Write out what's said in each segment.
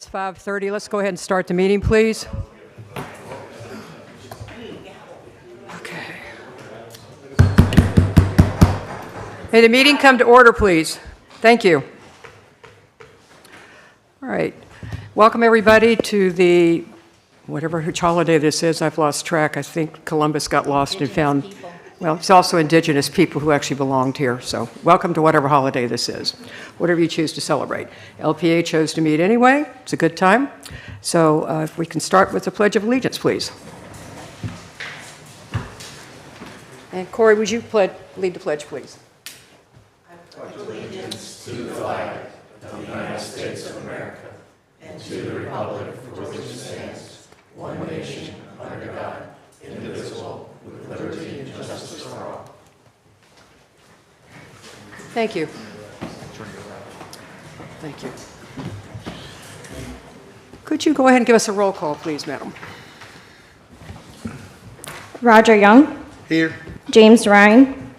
It's 5:30. Let's go ahead and start the meeting, please. Okay. May the meeting come to order, please. Thank you. All right. Welcome, everybody, to the, whatever which holiday this is. I've lost track. I think Columbus got lost and found, well, it's also indigenous people who actually belonged here. So welcome to whatever holiday this is, whatever you choose to celebrate. LPA chose to meet anyway. It's a good time. So if we can start with the Pledge of Allegiance, please. And Corey, would you lead the pledge, please? I pledge allegiance to the flag of the United States of America and to the republic for which it stands, one nation, under God, indivisible, with liberty and justice for all. Thank you. Thank you. Could you go ahead and give us a roll call, please, madam? Roger Young. Here. James Ryan.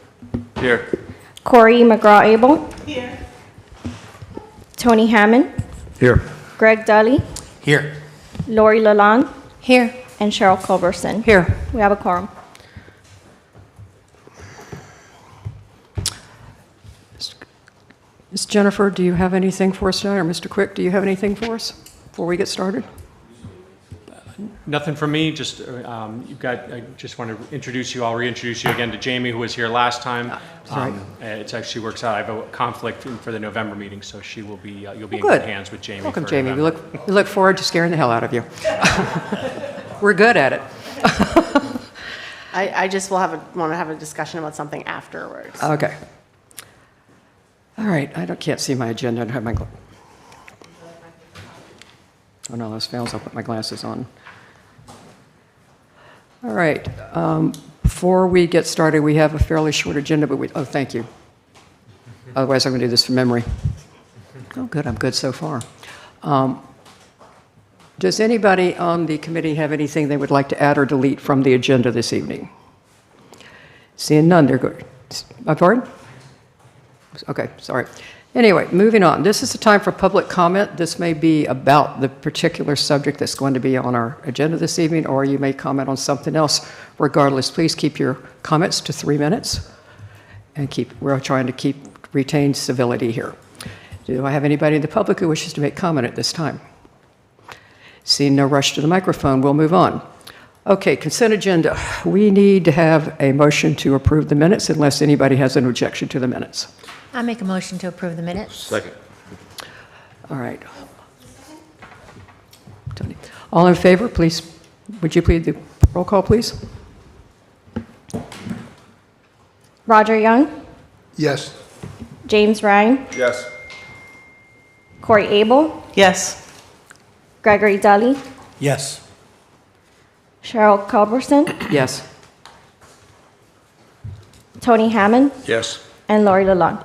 Here. Corey McGraw-Abel. Here. Tony Hammond. Here. Greg Dully. Here. Lori Lalonde. Here. And Cheryl Culberson. Here. We have a quorum. Ms. Jennifer, do you have anything for us tonight? Or Mr. Quick, do you have anything for us before we get started? Nothing from me, just I just want to introduce you, I'll reintroduce you again to Jamie, who was here last time. Sorry. It actually works out, I have a conflict for the November meeting, so she will be, you'll be in Good. good hands with Jamie. Welcome, for Jamie. November. We look forward to scaring the hell out of you. We're good at it. I just want to have a discussion about something afterwards. Okay. All right. Can't see my agenda. I don't have my. Oh no, this fails. I'll put my glasses on. All right. Before we get started, we have a fairly short agenda, but oh, thank you. Otherwise, I'm going to do this from memory. Oh, good. I'm good so far. Does anybody on the committee have anything they would like to add or delete from the agenda this evening? Seeing none, they're good. I'm sorry? Okay, sorry. Anyway, moving on. This is the time for public comment. This may be about the particular subject that's going to be on our agenda this evening, or you may comment on something else. Regardless, please keep your comments to 3 minutes, and we're trying to retain civility here. Do I have anybody in the public who wishes to make comment at this time? Seeing no rush to the microphone, we'll move on. Okay, consent agenda. We need to have a motion to approve the minutes unless anybody has an objection to the minutes. I make a motion to approve the minutes. Second. All right. Tony. All in favor, please, would you plead the roll call, please? Roger Young. Yes. James Ryan. Yes. Corey Abel. Yes. Gregory Dully. Yes. Cheryl Culberson. Yes. Tony Hammond. Yes. And Lori Lalonde.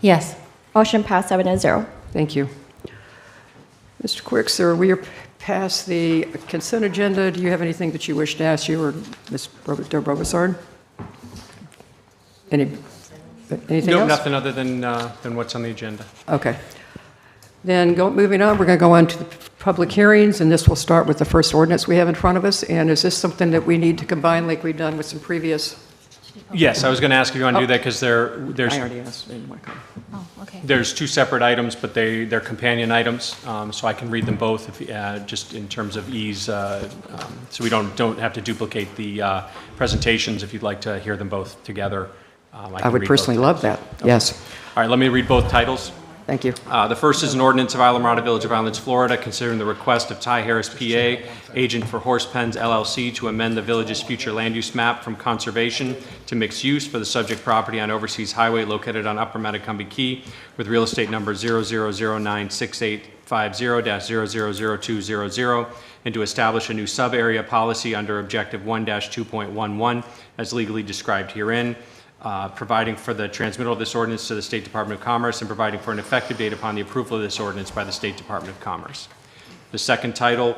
Yes. Motion passed 7-0. Thank you. Mr. Quick, sir, we are past the consent agenda. Do you have anything that you wish to ask you or Ms. Robessard? Anything No, else? nothing other than what's on the agenda. Okay. Then moving on, we're going to go on to the public hearings, and this will start with the first ordinance we have in front of us. And is this something that we need to combine like we've done with some previous? Yes, I was going to ask if you want to do that, because I already asked. Oh, okay. there's two separate items, but they're companion items, so I can read them both just in terms of ease, so we don't have to duplicate the presentations. If you'd like to hear them both together, I would personally love that. Okay. Yes. All right, let me read both titles. Thank you. The first is an ordinance of Islamorada Village of Islands, Florida, considering the request of Ty Harris, PA, agent for Horse Pens LLC, to amend the village's future land use map from conservation to mixed use for the subject property on Overseas Highway located on Upper Matacumbe Key with real estate number 00096850-000200, and to establish a new sub-area policy under Objective 1-2.11 as legally described herein. Providing for the transmittal of this ordinance to the State Department of Commerce and providing for an effective date upon the approval of this ordinance by the State Department of Commerce. The second title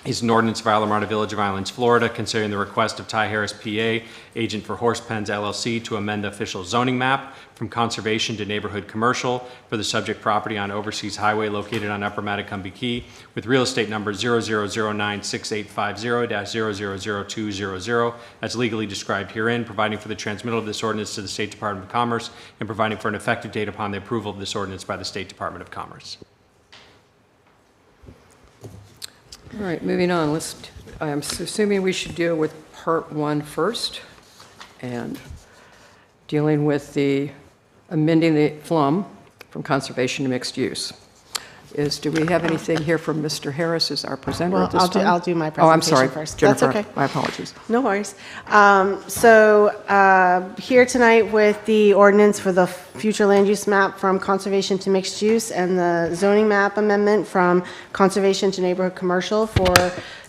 is an ordinance of Islamorada Village of Islands, Florida, considering the request of Ty Harris, PA, agent for Horse Pens LLC, to amend the official zoning map from conservation to neighborhood commercial for the subject property on Overseas Highway located on Upper Matacumbe Key with real estate number 00096850-000200 as legally described herein, providing for the transmittal of this ordinance to the State Department of Commerce and providing for an effective date upon the approval of this ordinance by the State Department of Commerce. All right, moving on. I'm assuming we should deal with Part 1 first, and dealing with the amending the FLUM from conservation to mixed use. Do we have anything here from Mr. Harris as our presenter at this time? I'll do my Oh, I'm sorry, presentation first. Jennifer. That's okay. My apologies. No worries. Here tonight with the ordinance for the future land use map from conservation to mixed use and the zoning map amendment from conservation to neighborhood commercial for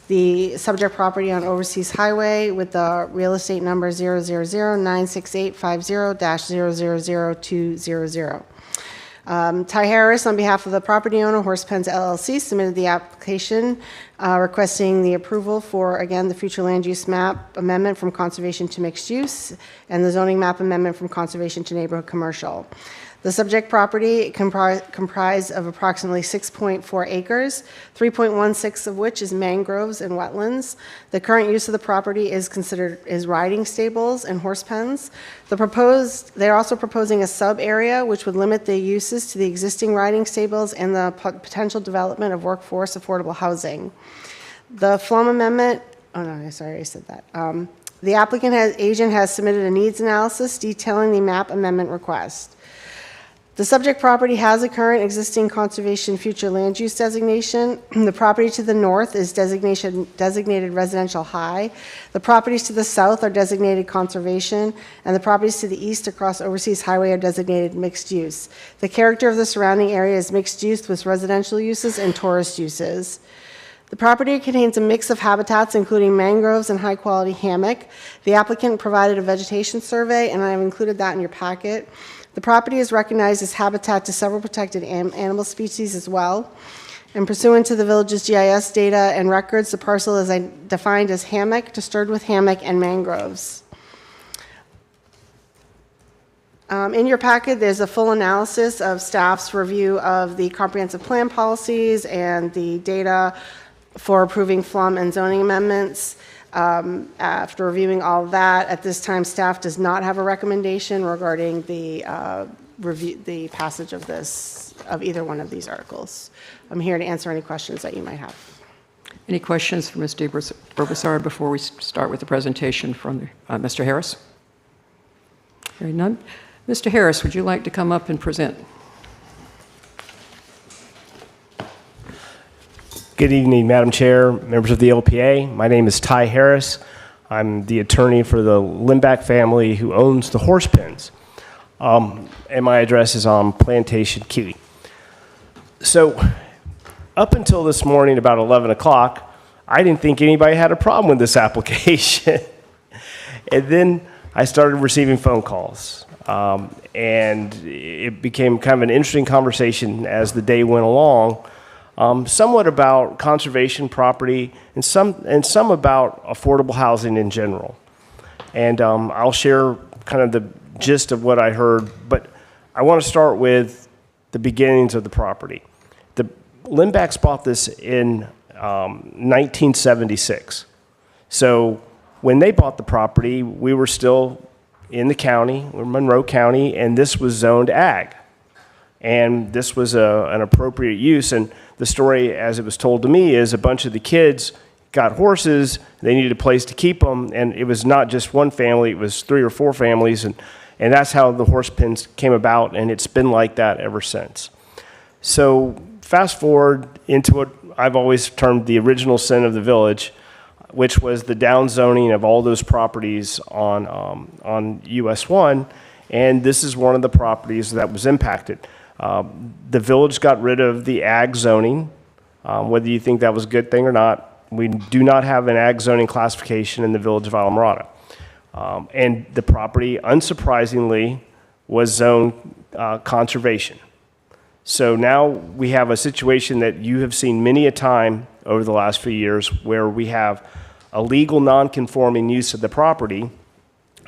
the subject property on Overseas Highway with the real estate number 000-96850-000200. Ty Harris, on behalf of the property owner, Horse Pens LLC, submitted the application requesting the approval for, again, the future land use map amendment from conservation to mixed use and the zoning map amendment from conservation to neighborhood commercial. The subject property comprised of approximately 6.4 acres, 3.16 of which is mangroves and wetlands. The current use of the property is considered riding stables and horse pens. They're also proposing a sub-area which would limit the uses to the existing riding stables and the potential development of workforce affordable housing. The FLUM amendment, oh no, sorry, I said that. The agent has submitted a needs analysis detailing the map amendment request. The subject property has a current existing conservation future land use designation. The property to the north is designated residential high. The properties to the south are designated conservation, and the properties to the east across Overseas Highway are designated mixed use. The character of the surrounding area is mixed use with residential uses and tourist uses. The property contains a mix of habitats, including mangroves and high-quality hammock. The applicant provided a vegetation survey, and I have included that in your packet. The property is recognized as habitat to several protected animal species as well. And pursuant to the village's GIS data and records, the parcel is defined as hammock, disturbed with hammock, and mangroves. In your packet, there's a full analysis of staff's review of the comprehensive plan policies and the data for approving FLUM and zoning amendments. After reviewing all of that, at this time, staff does not have a recommendation regarding the passage of either one of these articles. I'm here to answer any questions that you might have. Any questions for Ms. DeBroussard before we start with the presentation from Mr. Harris? Hearing none. Mr. Harris, would you like to come up and present? Good evening, Madam Chair, members of the LPA. My name is Ty Harris. I'm the attorney for the Limback family who owns the horse pens. And my address is on Plantation Key. So up until this morning, about 11 o'clock, I didn't think anybody had a problem with this application. And then I started receiving phone calls. And it became kind of an interesting conversation as the day went along. Somewhat about conservation property and some about affordable housing in general. And I'll share kind of the gist of what I heard, but I want to start with the beginnings of the property. The Limbacks bought this in 1976. So when they bought the property, we were still in the county, we're Monroe County, and this was zoned ag. And this was an appropriate use. And the story, as it was told to me, is a bunch of the kids got horses. They needed a place to keep them. And it was not just one family. It was 3 or 4 families. And that's how the horse pens came about. And it's been like that ever since. So fast forward into what I've always termed the original sin of the village, which was the downzoning of all those properties on US 1. And this is one of the properties that was impacted. The village got rid of the ag zoning. Whether you think that was a good thing or not, we do not have an ag zoning classification in the village of Islamorada. And the property, unsurprisingly, was zoned conservation. So now we have a situation that you have seen many a time over the last few years where we have a legal non-conforming use of the property,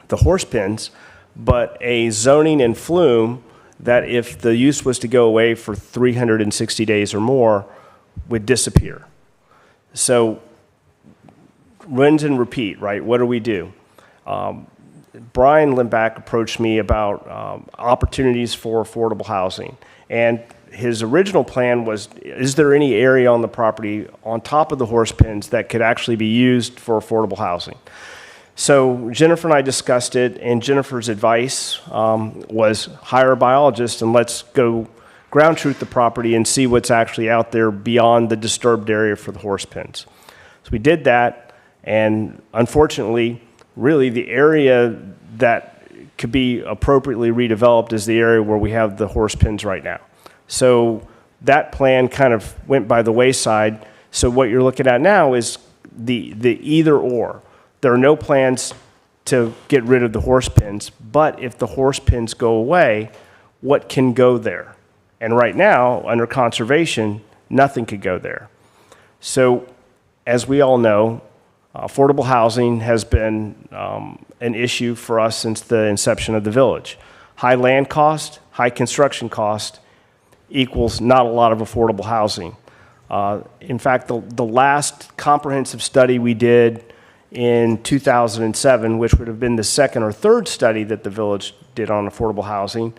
the horse pens, but a zoning and flume that if the use was to go away for 360 days or more, would disappear. So rinse and repeat, right? What do we do? Brian Limback approached me about opportunities for affordable housing. And his original plan was, is there any area on the property on top of the horse pens that could actually be used for affordable housing? So Jennifer and I discussed it, and Jennifer's advice was hire a biologist and let's go ground truth the property and see what's actually out there beyond the disturbed area for the horse pens. So we did that, and unfortunately, really the area that could be appropriately redeveloped is the area where we have the horse pens right now. So that plan kind of went by the wayside. So what you're looking at now is the either or. There are no plans to get rid of the horse pens, but if the horse pens go away, what can go there? And right now, under conservation, nothing could go there. So as we all know, affordable housing has been an issue for us since the inception of the village. High land cost, high construction cost equals not a lot of affordable housing. In fact, the last comprehensive study we did in 2007, which would have been the second or third study that the village did on affordable housing,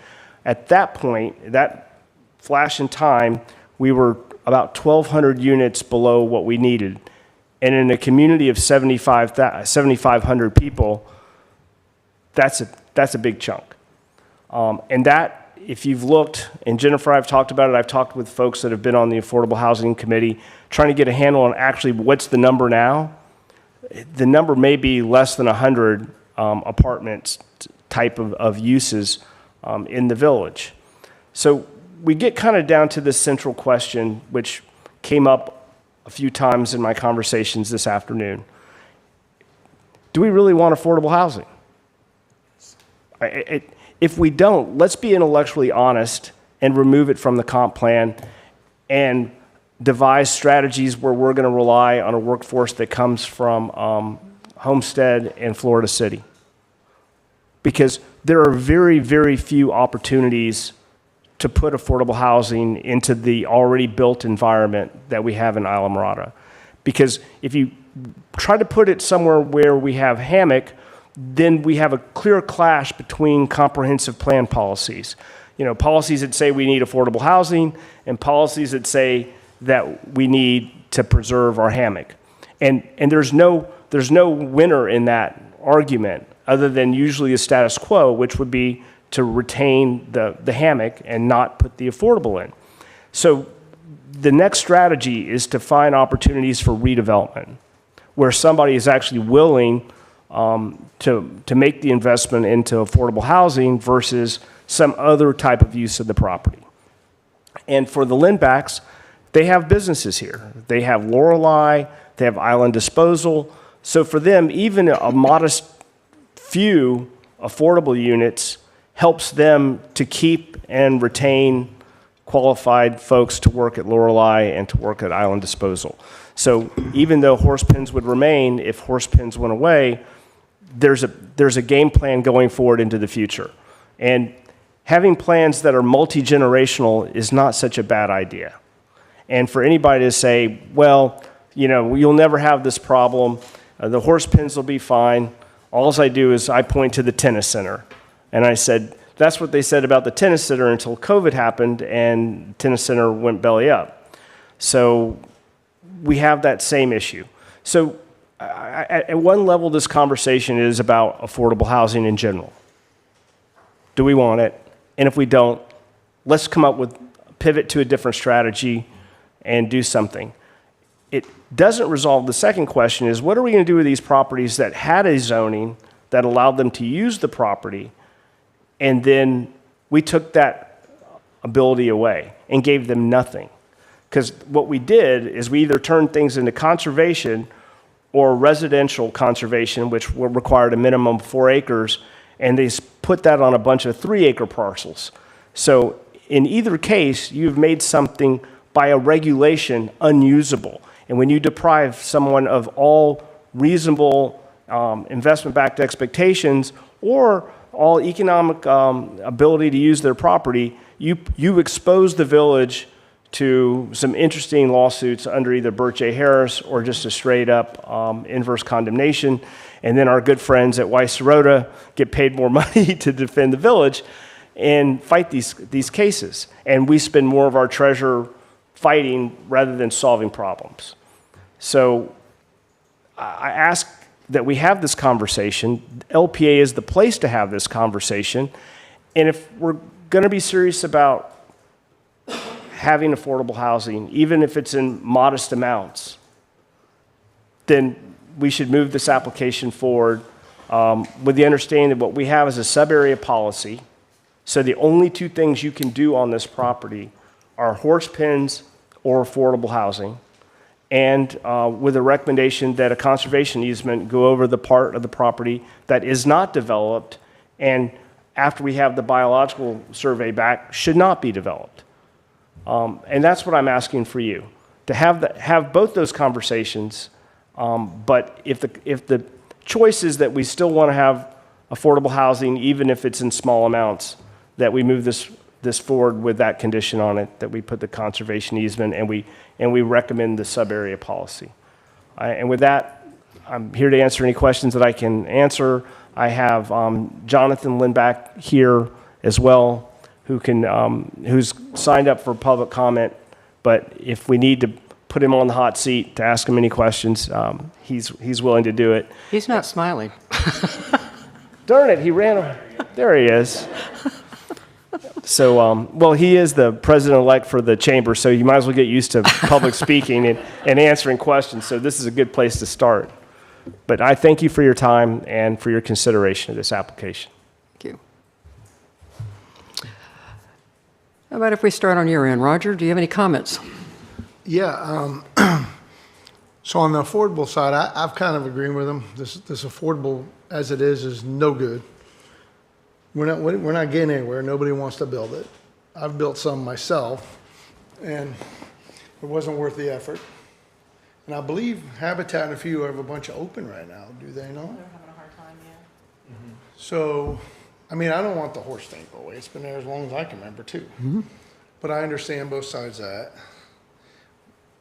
at that point, that flash in time, we were about 1,200 units below what we needed. And in a community of 7,500 people, that's a big chunk. And that, if you've looked, and Jennifer, I've talked about it, I've talked with folks that have been on the Affordable Housing Committee, trying to get a handle on actually what's the number now. The number may be less than 100 apartments type of uses in the village. So we get kind of down to this central question, which came up a few times in my conversations this afternoon. Do we really want affordable housing? If we don't, let's be intellectually honest and remove it from the comp plan and devise strategies where we're going to rely on a workforce that comes from Homestead and Florida City. Because there are very, very few opportunities to put affordable housing into the already built environment that we have in Islamorada. Because if you try to put it somewhere where we have hammock, then we have a clear clash between comprehensive plan policies. You know, policies that say we need affordable housing and policies that say that we need to preserve our hammock. And there's no winner in that argument other than usually a status quo, which would be to retain the hammock and not put the affordable in. So the next strategy is to find opportunities for redevelopment, where somebody is actually willing to make the investment into affordable housing versus some other type of use of the property. And for the Lindbacks, they have businesses here. They have Lorelei, they have Island Disposal. So for them, even a modest few affordable units helps them to keep and retain qualified folks to work at Lorelei and to work at Island Disposal. So even though horse pens would remain, if horse pens went away, there's a game plan going forward into the future. And having plans that are multi-generational is not such a bad idea. And for anybody to say, well, you know, you'll never have this problem, the horse pens will be fine, all I do is I point to the tennis center. And I said, that's what they said about the tennis center until COVID happened and the tennis center went belly up. So we have that same issue. So at one level, this conversation is about affordable housing in general. Do we want it? And if we don't, let's come up with, pivot to a different strategy and do something. It doesn't resolve the second question is, what are we going to do with these properties that had a zoning that allowed them to use the property, and then we took that ability away and gave them nothing? Because what we did is we either turned things into conservation or residential conservation, which required a minimum of 4 acres, and they put that on a bunch of 3-acre parcels. So in either case, you've made something by a regulation unusable. And when you deprive someone of all reasonable investment-backed expectations or all economic ability to use their property, you expose the village to some interesting lawsuits under either Burt J. Harris or just a straight-up inverse condemnation. And then our good friends at Weiss Serota get paid more money to defend the village and fight these cases. And we spend more of our treasure fighting rather than solving problems. So I ask that we have this conversation. LPA is the place to have this conversation. And if we're going to be serious about having affordable housing, even if it's in modest amounts, then we should move this application forward with the understanding that what we have is a sub-area policy. So the only two things you can do on this property are horse pens or affordable housing, and with a recommendation that a conservation easement go over the part of the property that is not developed, and after we have the biological survey back, should not be developed. And that's what I'm asking for you, to have both those conversations. But if the choice is that we still want to have affordable housing, even if it's in small amounts, that we move this forward with that condition on it, that we put the conservation easement and we recommend the sub-area policy. And with that, I'm here to answer any questions that I can answer. I have Jonathan Lindback here as well, who's signed up for public comment. But if we need to put him on the hot seat to ask him any questions, he's willing to do it. He's not smiling. Darn it, he ran. There he is. So, well, he is the president-elect for the chamber, so you might as well get used to public speaking and answering questions. So this is a good place to start. But I thank you for your time and for your consideration of this application. Thank you. How about if we start on your end? Roger, do you have any comments? Yeah, so on the affordable side, I've kind of agreed with them. This affordable as it is no good. We're not getting anywhere. Nobody wants to build it. I've built some myself, and it wasn't worth the effort. And I believe Habitat and a few have a bunch of open right now. Do they know? They're having a hard time, yeah. So, I mean, I don't want the horse thing to go away. It's been there as long as I can remember, too. But I understand both sides of that,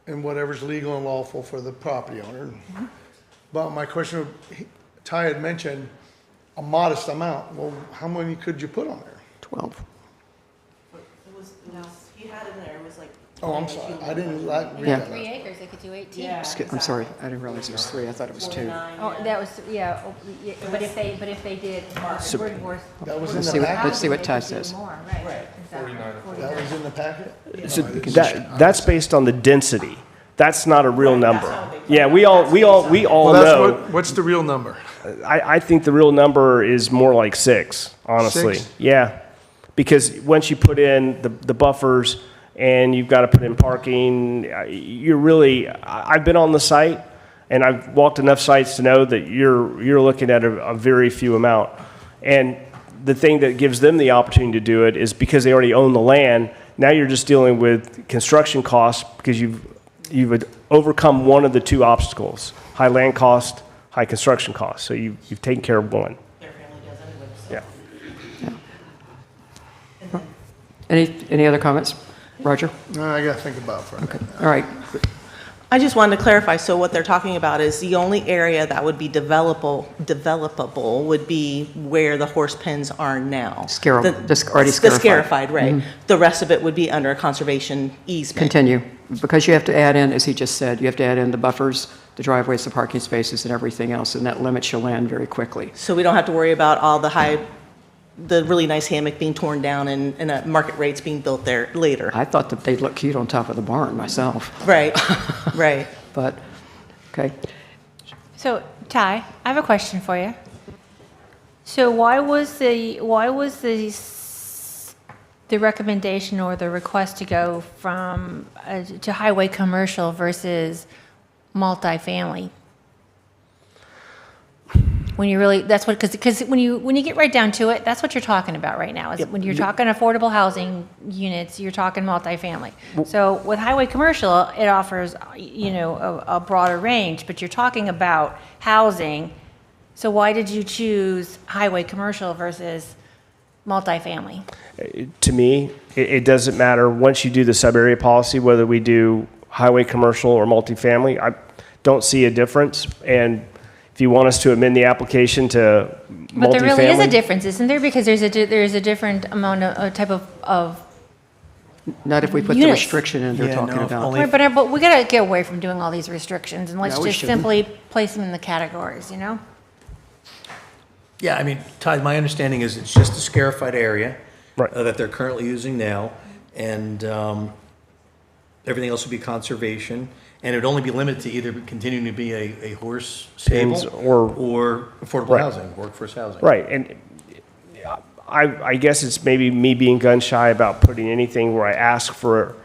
and whatever's legal and lawful for the property owner. But my question, Ty had mentioned a modest amount. Well, how many could you put on there? 12. He had in there, it was like. Oh, I'm sorry. I didn't read Yeah. that. 3 acres, they could do 18. Yeah. I'm sorry, I didn't realize it was 3. I thought it was 2. Oh, that was, yeah, but if they did, That was in Let's the see what- packet? let's see what Ty says. More, right. Exactly. That was in the packet? So that's based on the density. That's not a real number. Yeah, we all Well, that's know. what's the real number? I think the real number is more like 6, honestly. 6? Yeah, because once you put in the buffers and you've got to put in parking, I've been on the site and I've walked enough sites to know that you're looking at a very few amount. And the thing that gives them the opportunity to do it is because they already own the land. Now you're just dealing with construction costs because you've overcome one of the two obstacles: high land cost, high construction costs. So you've taken care of one. Their family does anyway, so. Yeah. Any other comments? Roger? I got to think about it for a minute. All right. I just wanted to clarify, so what they're talking about is the only area that would be developable would be where the horse pens are now. Just already scarified. Scarified, right. The rest of it would be under a conservation easement. Continue, because you have to add in, as he just said, you have to add in the buffers, the driveways, the parking spaces, and everything else, and that limits your land very quickly. So we don't have to worry about all the really nice hammock being torn down and market rates being built there later. I thought that they'd look cute on top of the barn myself, Right, right. but, okay. So, Ty, I have a question for you. So why was the recommendation or the request to go from to highway commercial versus multifamily? When you really, that's what, because when you get right down to it, that's what you're talking about right now. Is when you're talking affordable housing units, you're talking multifamily. So with highway commercial, it offers, a broader range, but you're talking about housing. So why did you choose highway commercial versus multifamily? To me, it doesn't matter. Once you do the sub-area policy, whether we do highway commercial or multifamily, I don't see a difference. And if you want us to amend the application to multifamily. But there really is a difference, isn't there? Because there's a different amount of type of Not if we put the Units. restriction in they're Yeah, talking no, about. only- But we gotta get away from doing all these restrictions and let's No, we just shouldn't. simply place them in the categories, Yeah, I mean, Ty, my understanding is it's just a scarified area. Right. That they're currently using now, and everything else would be conservation. And it would only be limited to either continuing to be a horse stable Pens or- affordable Right. housing, workforce housing. Right, and I guess it's maybe me being gun shy about putting anything where I ask for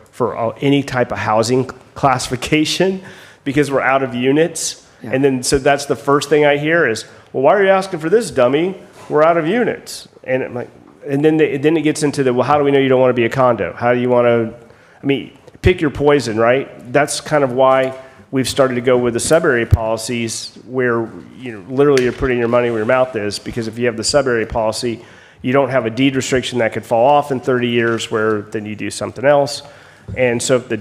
any type of housing classification because we're out of units. Yeah. And then, so that's the first thing I hear is, well, why are you asking for this, dummy? We're out of units. And I'm like, and then it gets into the, well, how do we know you don't want to be a condo? How do you want to, I mean, pick your poison, right? That's kind of why we've started to go with the sub-area policies where, literally you're putting your money where your mouth is, because if you have the sub-area policy, you don't have a deed restriction that could fall off in 30 years where then you do something else. And so if the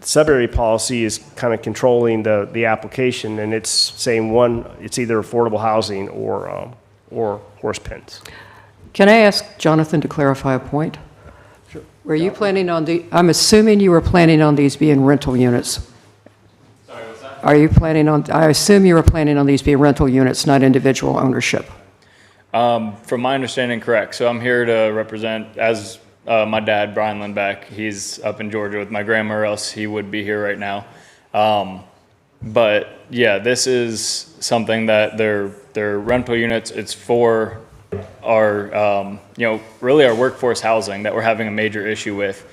sub-area policy is kind of controlling the application, and it's saying it's either affordable housing or horse pens. Can I ask Jonathan to clarify a point? Sure. Were you planning on I'm assuming you were planning on these being rental units. Sorry, what's that? I assume you were planning on these being rental units, not individual ownership. From my understanding, correct. So I'm here to represent, as my dad, Brian Lindback, he's up in Georgia with my grandma, or else he would be here right now. But yeah, this is something that they're rental units. It's for our, really our workforce housing that we're having a major issue with.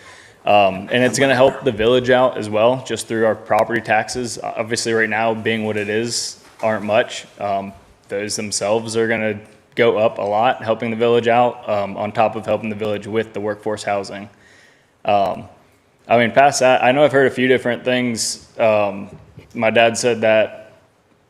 And it's going to help the village out as well, just through our property taxes. Obviously, right now, being what it is, aren't much. Those themselves are going to go up a lot, helping the village out, on top of helping the village with the workforce housing. Past that, I know I've heard a few different things. My dad said that,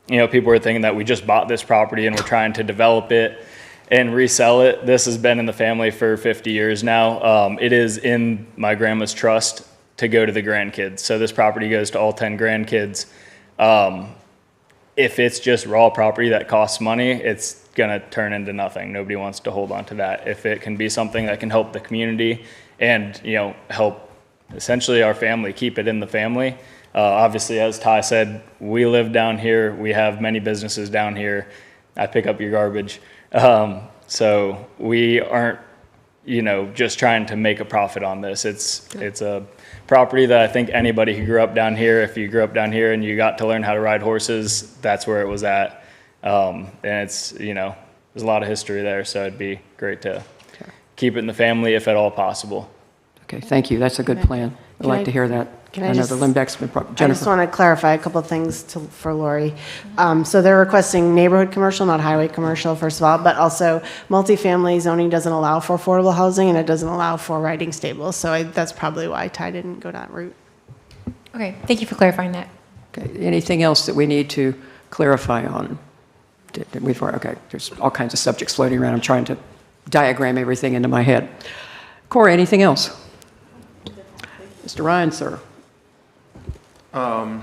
people were thinking that we just bought this property and we're trying to develop it and resell it. This has been in the family for 50 years now. It is in my grandma's trust to go to the grandkids. So this property goes to all 10 grandkids. If it's just raw property that costs money, it's going to turn into nothing. Nobody wants to hold on to that. If it can be something that can help the community and, help essentially our family, keep it in the family. Obviously, as Ty said, we live down here. We have many businesses down here. I pick up your garbage. So we aren't, just trying to make a profit on this. It's a property that I think anybody who grew up down here, if you grew up down here and you got to learn how to ride horses, that's where it was at. And it's, there's a lot of history there. So it'd be great to keep it in the family if at all possible. Okay, thank you. That's a good plan. I'd like to hear that. Can I know just- the Limbeck's been, I just Jennifer. want to clarify a couple of things for Lori. So they're requesting neighborhood commercial, not highway commercial, first of all, but also multifamily zoning doesn't allow for affordable housing and it doesn't allow for riding stables. So that's probably why Ty didn't go that route. Okay, thank you for clarifying that. Okay, anything else that we need to clarify on? Okay, there's all kinds of subjects floating around. I'm trying to diagram everything into my head. Corey, anything else? Mr. Ryan, sir. I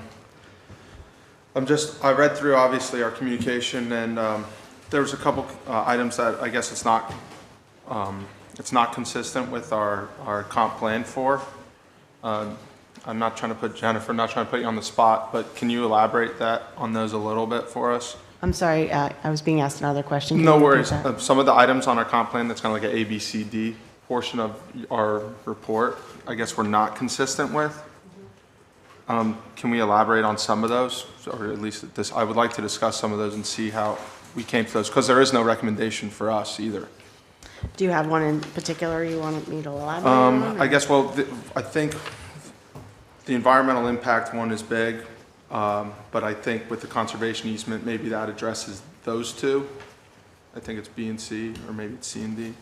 read through obviously our communication and there was a couple items that I guess it's not consistent with our comp plan for. I'm not trying to put Jennifer, not trying to put you on the spot, but can you elaborate on those a little bit for us? I'm sorry, I was being asked another question. Can No you repeat worries. that? Some of the items on our comp plan, that's kind of like an A, B, C, D portion of our report, I guess we're not consistent with. Can we elaborate on some of those? Or at least I would like to discuss some of those and see how we came to those, because there is no recommendation for us either. Do you have one in particular you want me to elaborate on? I guess, I think the environmental impact one is big. But I think with the conservation easement, maybe that addresses those two. I think it's B and C, or maybe it's C and D.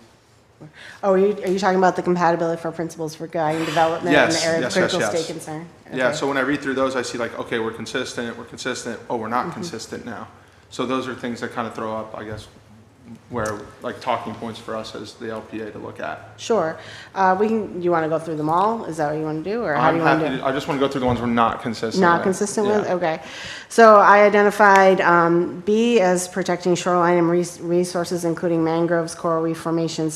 Oh, are you talking about the compatibility for principles for guiding development in the Yes, area of yes, critical yes, state yes. concern? Yeah, Okay. so when I read through those, I see like, okay, we're consistent, oh, we're not consistent now. So those are things that kind of throw up, I guess, where, like, talking points for us as the LPA to look at. Sure. You want to go through them all? Is that what you want to do, or how do I'm you want to happy, do it? I just want to go through the ones we're not consistent with. Not consistent with? Yeah. Okay. So I identified B as protecting shoreline and resources, including mangroves, coral reef formations,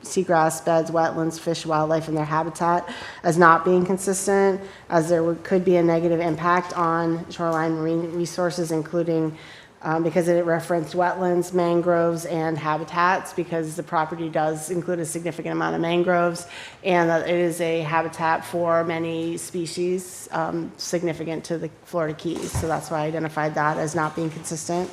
seagrass beds, wetlands, fish, wildlife, and their habitat, as not being consistent, as there could be a negative impact on shoreline marine resources, including because it referenced wetlands, mangroves, and habitats, because the property does include a significant amount of mangroves, and that it is a habitat for many species significant to the Florida Keys. So that's why I identified that as not being consistent.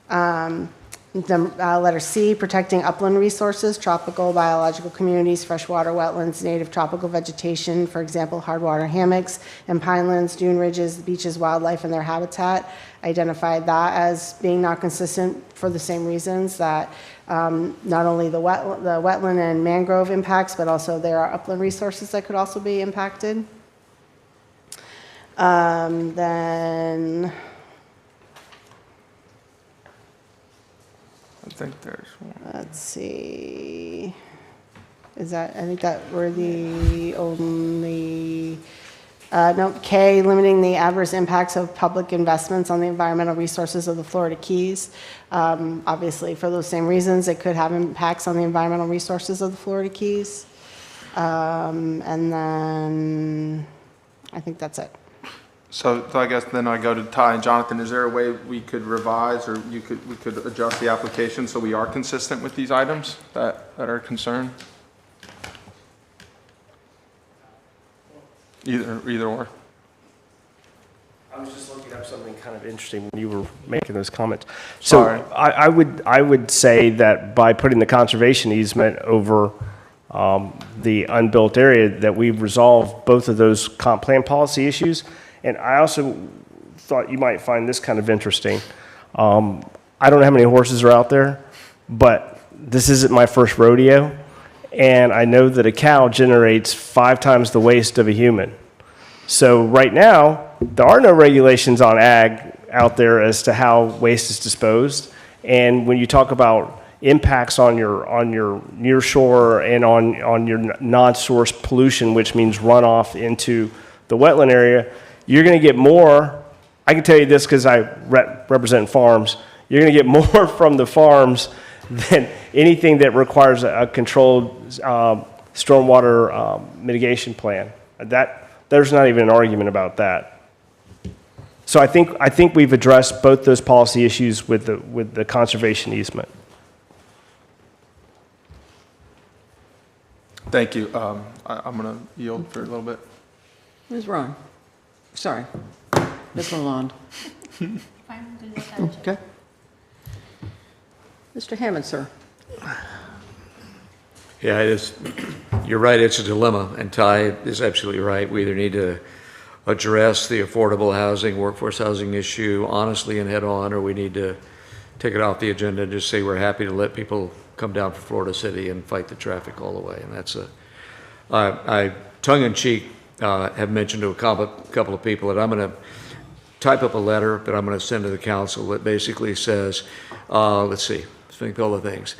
Letter C, protecting upland resources, tropical biological communities, freshwater wetlands, native tropical vegetation, for example, hardwater hammocks and pinelands, dune ridges, beaches, wildlife, and their habitat. Identified that as being not consistent for the same reasons, that not only the wetland and mangrove impacts, but also there are upland resources that could also be impacted. Then I think there's one. let's see. I think that were the only, no, K, limiting the adverse impacts of public investments on the environmental resources of the Florida Keys. Obviously, for those same reasons, it could have impacts on the environmental resources of the Florida Keys. And then I think that's it. So I guess then I go to Ty and Jonathan. Is there a way we could revise, or we could adjust the application so we are consistent with these items that are concerned? Either or. I was just looking up something kind of interesting when you were making those comments. So Sorry. I would say that by putting the conservation easement over the unbuilt area, that we've resolved both of those comp plan policy issues. And I also thought you might find this kind of interesting. I don't know how many horses are out there, but this isn't my first rodeo. And I know that a cow generates 5 times the waste of a human. So right now, there are no regulations on ag out there as to how waste is disposed. And when you talk about impacts on your near shore and on your non-source pollution, which means runoff into the wetland area, you're going to get more. I can tell you this because I represent farms. You're going to get more from the farms than anything that requires a controlled stormwater mitigation plan. There's not even an argument about that. So I think we've addressed both those policy issues with the conservation easement. Thank you. I'm going to yield for a little bit. Ms. Ron? Sorry. Ms. Lalonde. Okay. Mr. Hammond, sir. Yeah, you're right, it's a dilemma, and Ty is absolutely right. We either need to address the affordable housing, workforce housing issue honestly and head on, or we need to take it off the agenda and just say we're happy to let people come down from Florida City and fight the traffic all the way. And that's I tongue-in-cheek, have mentioned to a couple of people that I'm going to type up a letter that I'm going to send to the council that basically says, let's think of all the things.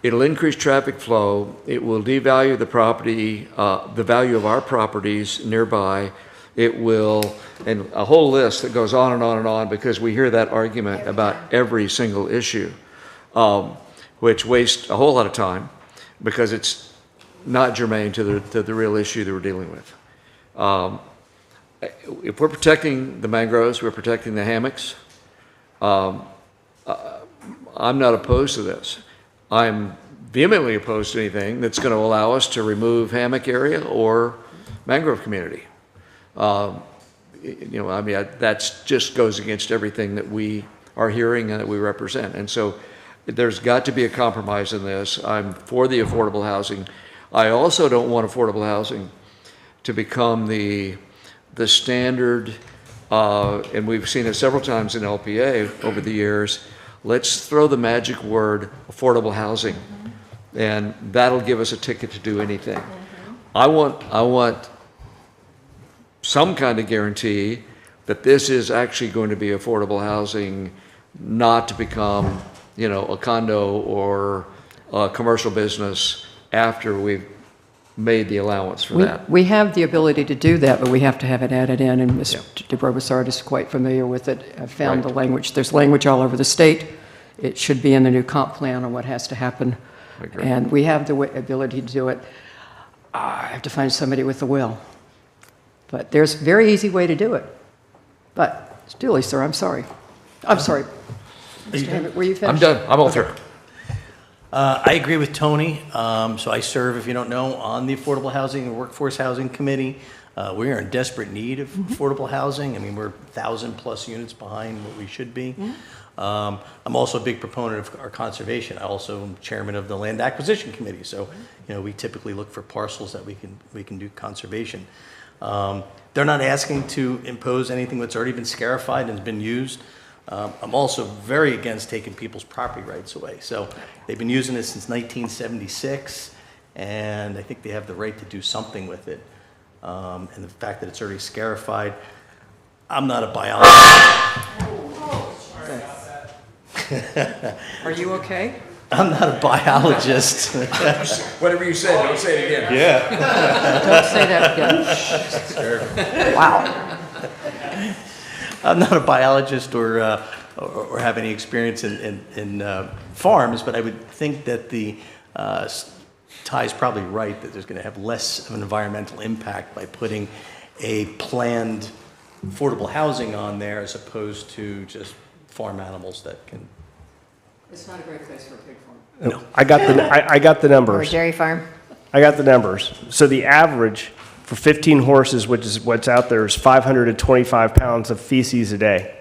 It'll increase traffic flow. It will devalue the property, the value of our properties nearby. It will, and a whole list that goes on and on and on, because we hear that argument about every single issue, which wastes a whole lot of time because it's not germane to the real issue that we're dealing with. If we're protecting the mangroves, we're protecting the hammocks. I'm not opposed to this. I'm vehemently opposed to anything that's going to allow us to remove hammock area or mangrove community. That just goes against everything that we are hearing and that we represent. And so there's got to be a compromise in this. I'm for the affordable housing. I also don't want affordable housing to become the standard and we've seen it several times in LPA over the years, let's throw the magic word affordable housing, and that'll give us a ticket to do anything. I want some kind of guarantee that this is actually going to be affordable housing, not to become, a condo or a commercial business after we've made the allowance for that. We have the ability to do that, but we have to have it added in, and Ms. DeBrossard is quite familiar with it. I've found the language. There's language all over the state. It should be in the new comp plan on what has to happen. I agree. And we have the ability to do it. I have to find somebody with the will. But there's a very easy way to do it. But, Julie, sir, I'm sorry. I'm sorry. Mr. Hammond, were you finished? I'm done. I'm all through. I agree with Tony. So I serve, if you don't know, on the Affordable Housing and Workforce Housing Committee. We are in desperate need of affordable housing. I mean, we're 1,000+ units behind what we should be. I'm also a big proponent of our conservation. I also am chairman of the Land Acquisition Committee. So, we typically look for parcels that we can do conservation. They're not asking to impose anything that's already been scarified and has been used. I'm also very against taking people's property rights away. So they've been using this since 1976, and I think they have the right to do something with it. And the fact that it's already scarified, I'm not a biologist. Are you okay? I'm not a biologist. Whatever you said, don't say it again. Yeah. Don't say that again. Wow. I'm not a biologist or have any experience in farms, but I would think that the Ty's probably right that there's going to have less of an environmental impact by putting a planned affordable housing on there as opposed to just farm animals that can. It's not a great place for a pig farm. No. I got the Or a numbers. dairy farm. I got the numbers. So the average for 15 horses, which is what's out there, is 525 pounds of feces a day.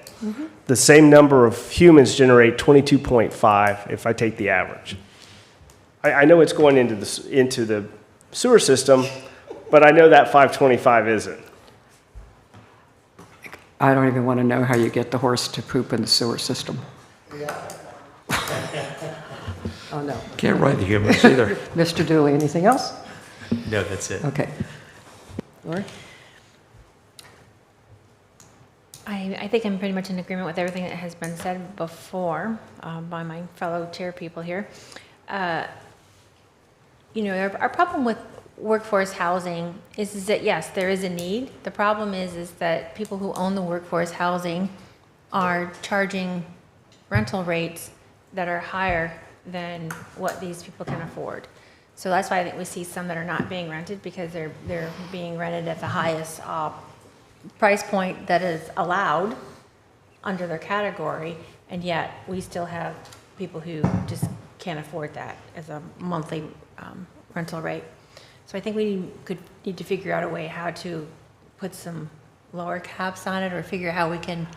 The same number of humans generate 22.5 if I take the average. I know it's going into the sewer system, but I know that 525 isn't. I don't even want to know how you get the horse to poop in the sewer system. Oh, no. Can't ride the humans either. Mr. Dooley, anything else? No, that's it. Okay. Lori? I think I'm pretty much in agreement with everything that has been said before by my fellow chair people here. Our problem with workforce housing is that, yes, there is a need. The problem is that people who own the workforce housing are charging rental rates that are higher than what these people can afford. So that's why I think we see some that are not being rented because they're being rented at the highest price point that is allowed under their category, and yet we still have people who just can't afford that as a monthly rental rate. So I think we need to figure out a way how to put some lower caps on it or figure out how we can.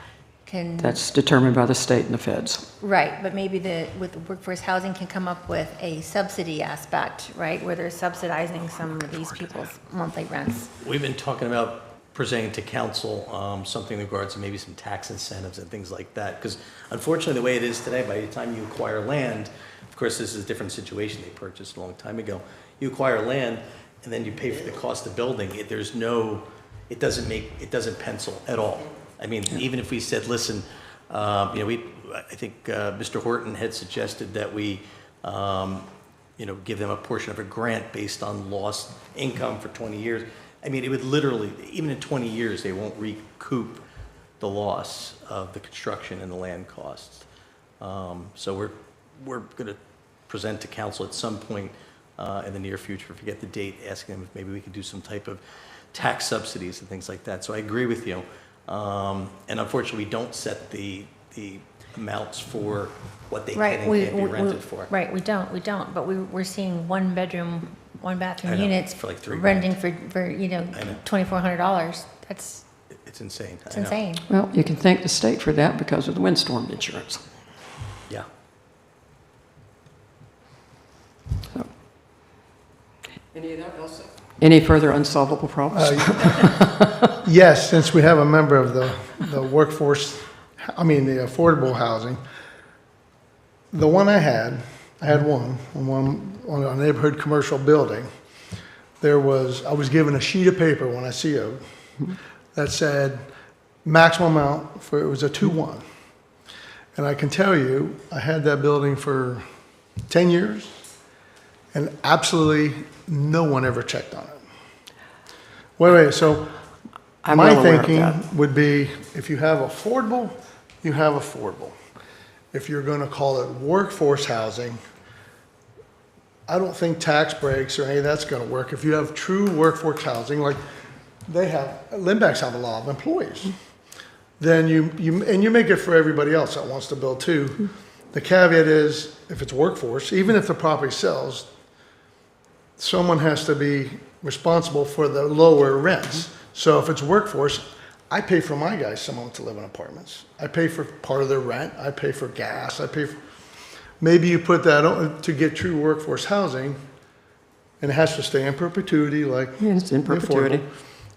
That's determined by the state and the feds. Right, but maybe with the workforce housing can come up with a subsidy aspect, right, where they're subsidizing some of these people's monthly rents. We've been talking about presenting to council something in regards to maybe some tax incentives and things like that. Because unfortunately, the way it is today, by the time you acquire land, of course, this is a different situation they purchased a long time ago. You acquire land and then you pay for the cost of building. It doesn't pencil at all. I mean, even if we said, listen, I think Mr. Horton had suggested that we, give them a portion of a grant based on lost income for 20 years. I mean, it would literally, even in 20 years, they won't recoup the loss of the construction and the land costs. So we're going to present to council at some point in the near future, forget the date, asking them if maybe we could do some type of tax subsidies and things like that. So I agree with you. And unfortunately, we don't set the amounts for what they can and can't be rented for. Right, we don't, but we're seeing one bedroom, one bathroom I know, units for like $3,000. renting for $2,400. It's insane. It's insane. Well, you can thank the state for that because of the windstorm insurance. Yeah. So. Any of that else? Any further unsolvable problems? Yes, since we have a member of the workforce, the affordable housing, the one I had one on a neighborhood commercial building. I was given a sheet of paper when I CO'd that said maximum amount it was a 2-1. And I can tell you, I had that building for 10 years and absolutely no one ever checked on it. Wait, so I'm my well aware of thinking that. would be, if you have affordable, you have affordable. If you're going to call it workforce housing, I don't think tax breaks or any of that's going to work. If you have true workforce housing, like Lindbecks have a lot of employees, then you make it for everybody else that wants to build too. The caveat is, if it's workforce, even if the property sells, someone has to be responsible for the lower rents. So if it's workforce, I pay for my guys, someone to live in apartments. I pay for part of their rent. I pay for gas. Maybe you put that on to get true workforce housing, and it has to stay in perpetuity, like Yeah, it's in the perpetuity. affordable.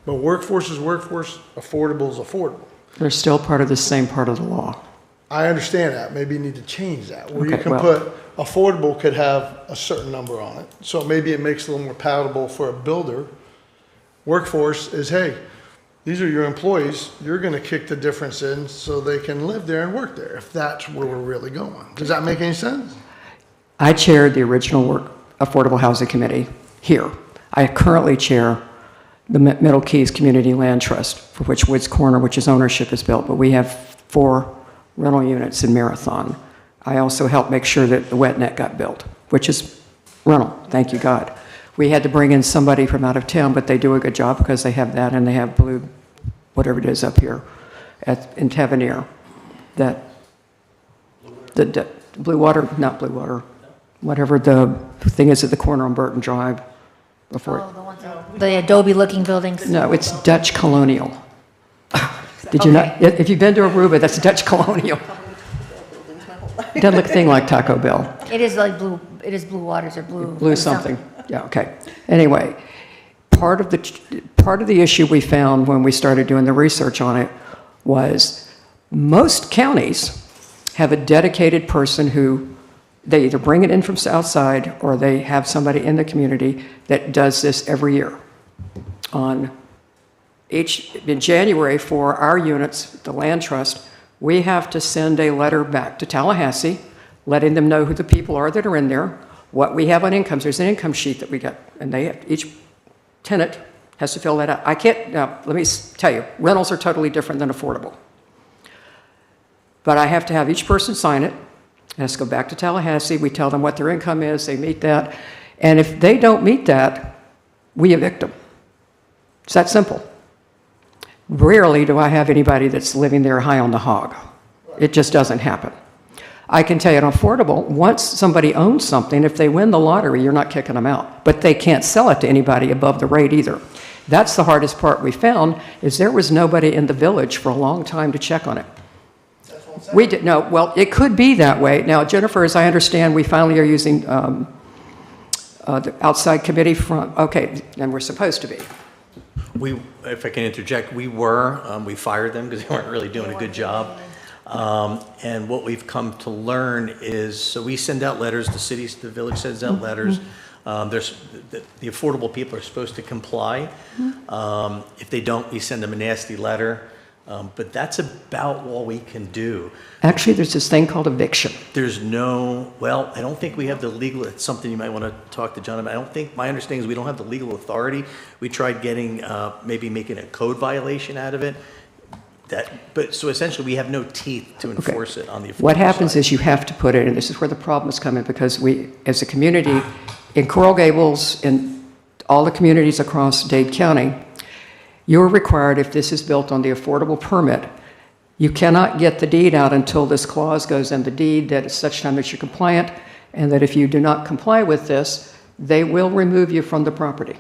But workforce is workforce, affordable is affordable. They're still part of the same part of the law. I understand that. Maybe you need to change that, where you Okay, can well- put affordable could have a certain number on it. So maybe it makes it a little more palatable for a builder. Workforce is, hey, these are your employees. You're going to kick the difference in so they can live there and work there, if that's where we're really going. Does that make any sense? I chaired the original Affordable Housing Committee here. I currently chair the Middle Keys Community Land Trust, for which Woods Corner, which is ownership, is built, but we have 4 rental units in Marathon. I also helped make sure that the wet net got built, which is rental, thank you God. We had to bring in somebody from out of town, but they do a good job because they have that and they have blue, whatever it is up here in Tavernier. The Blue Water, not Blue Water, whatever the thing is at the corner on Burton Drive before. The Adobe-looking buildings. No, it's Dutch Colonial. Did you not? If you've been to Aruba, that's Dutch Colonial. It doesn't look a thing like Taco Bell. It is like blue, it is Blue Waters or Blue. Blue something. Yeah, okay. Anyway, part of the issue we found when we started doing the research on it was most counties have a dedicated person who they either bring it in from outside or they have somebody in the community that does this every year. In January for our units, the land trust, we have to send a letter back to Tallahassee, letting them know who the people are that are in there, what we have on incomes. There's an income sheet that we get, and each tenant has to fill that out. Now, let me tell you, rentals are totally different than affordable. But I have to have each person sign it. It has to go back to Tallahassee. We tell them what their income is, they meet that. And if they don't meet that, we evict them. It's that simple. Rarely do I have anybody that's living there high on the hog. It just doesn't happen. I can tell you, on affordable, once somebody owns something, if they win the lottery, you're not kicking them out. But they can't sell it to anybody above the rate either. That's the hardest part we found, is there was nobody in the village for a long time to check on it. We didn't know. Well, it could be that way. Now, Jennifer, as I understand, we finally are using the outside committee from, okay, and we're supposed to be. If I can interject, we fired them because they weren't really doing a good job. And what we've come to learn is, so we send out letters, the village sends out letters. The affordable people are supposed to comply. If they don't, we send them a nasty letter. But that's about all we can do. Actually, there's this thing called eviction. I don't think we have the legal, it's something you might want to talk to John about. My understanding is we don't have the legal authority. We tried maybe making a code violation out of it. So essentially we have no teeth to enforce it on the affordable What happens side. is you have to put it, and this is where the problems come in, because we, as a community, in Coral Gables, in all the communities across Dade County, you're required, if this is built on the affordable permit, you cannot get the deed out until this clause goes in the deed that at such time that you're compliant, and that if you do not comply with this, they will remove you from the property.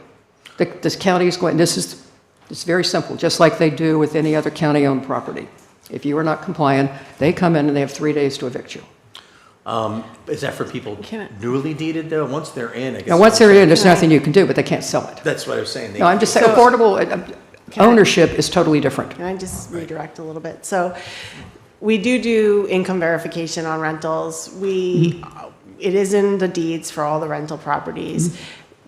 This county is going, it's very simple, just like they do with any other county-owned property. If you are not compliant, they come in and they have 3 days to evict you. Is that for people newly deeded though? Once they're in, I guess. Now, once they're in, there's nothing you can do, but they can't sell it. That's what I was saying. No, I'm just saying, affordable, ownership is totally different. Can I just redirect a little bit? So we do income verification on rentals. It is in the deeds for all the rental properties.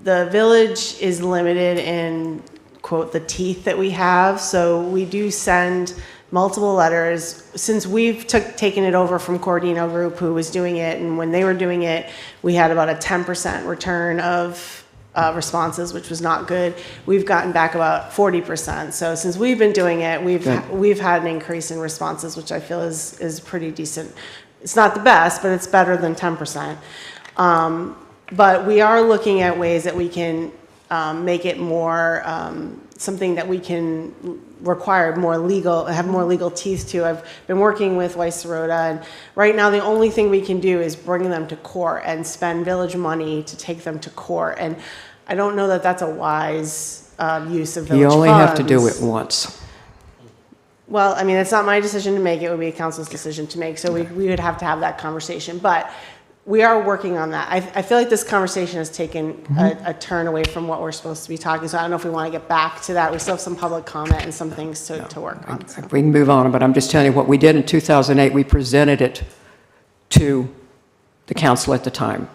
The village is limited in, quote, the teeth that we have. So we do send multiple letters. Since we've taken it over from Cordino Group, who was doing it, and when they were doing it, we had about a 10% return of responses, which was not good. We've gotten back about 40%. So since we've been doing it, we've had an increase in responses, which I feel is pretty decent. It's not the best, but it's better than 10%. But we are looking at ways that we can make it more something that we can require have more legal teeth to. I've been working with Weiss Serota, and right now the only thing we can do is bring them to court and spend village money to take them to court. And I don't know that that's a wise use of village You only funds. have to do it once. Well, I mean, it's not my decision to make. It would be a council's decision to make. So we would have to have that conversation. But we are working on that. I feel like this conversation has taken a turn away from what we're supposed to be talking. So I don't know if we want to get back to that. We still have some public comment and some things to work on. So. We can move on, but I'm just telling you what we did in 2008. We presented it to the council at the time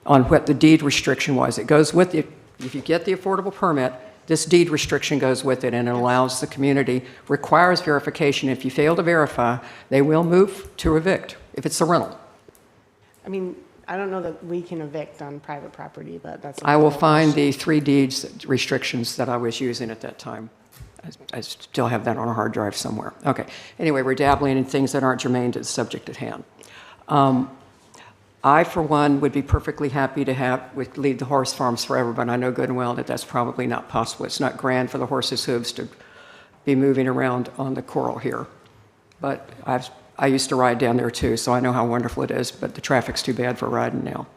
on what the deed restriction was. It goes with it. If you get the affordable permit, this deed restriction goes with it, and it allows the community, requires verification. If you fail to verify, they will move to evict if it's a rental. I mean, I don't know that we can evict on private property, but that's. I will find the 3 deeds restrictions that I was using at that time. I still have that on a hard drive somewhere. Okay. Anyway, we're dabbling in things that aren't germane to the subject at hand. I, for one, would be perfectly happy to leave the horse farms forever, but I know good and well that that's probably not possible. It's not grand for the horses' hooves to be moving around on the coral here. But I used to ride down there too, so I know how wonderful it is, but the traffic's too bad for riding now.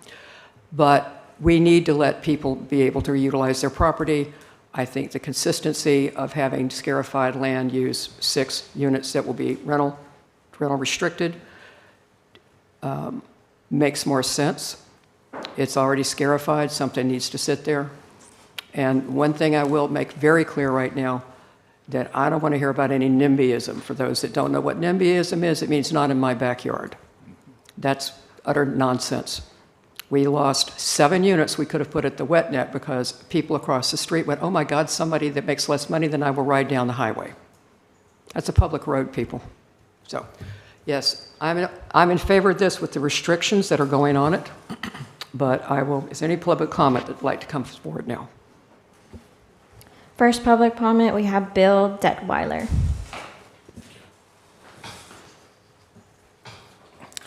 But we need to let people be able to utilize their property. I think the consistency of having scarified land use 6 units that will be rental restricted makes more sense. It's already scarified, something needs to sit there. And one thing I will make very clear right now, that I don't want to hear about any NIMBYism. For those that don't know what NIMBYism is, it means not in my backyard. That's utter nonsense. We lost 7 units we could have put at the wet net because people across the street went, oh my God, somebody that makes less money than I will ride down the highway. That's a public road, people. So, yes, I'm in favor of this with the restrictions that are going on it, but is there any public comment that would like to come forward now? First public comment, we have Bill Detweiler.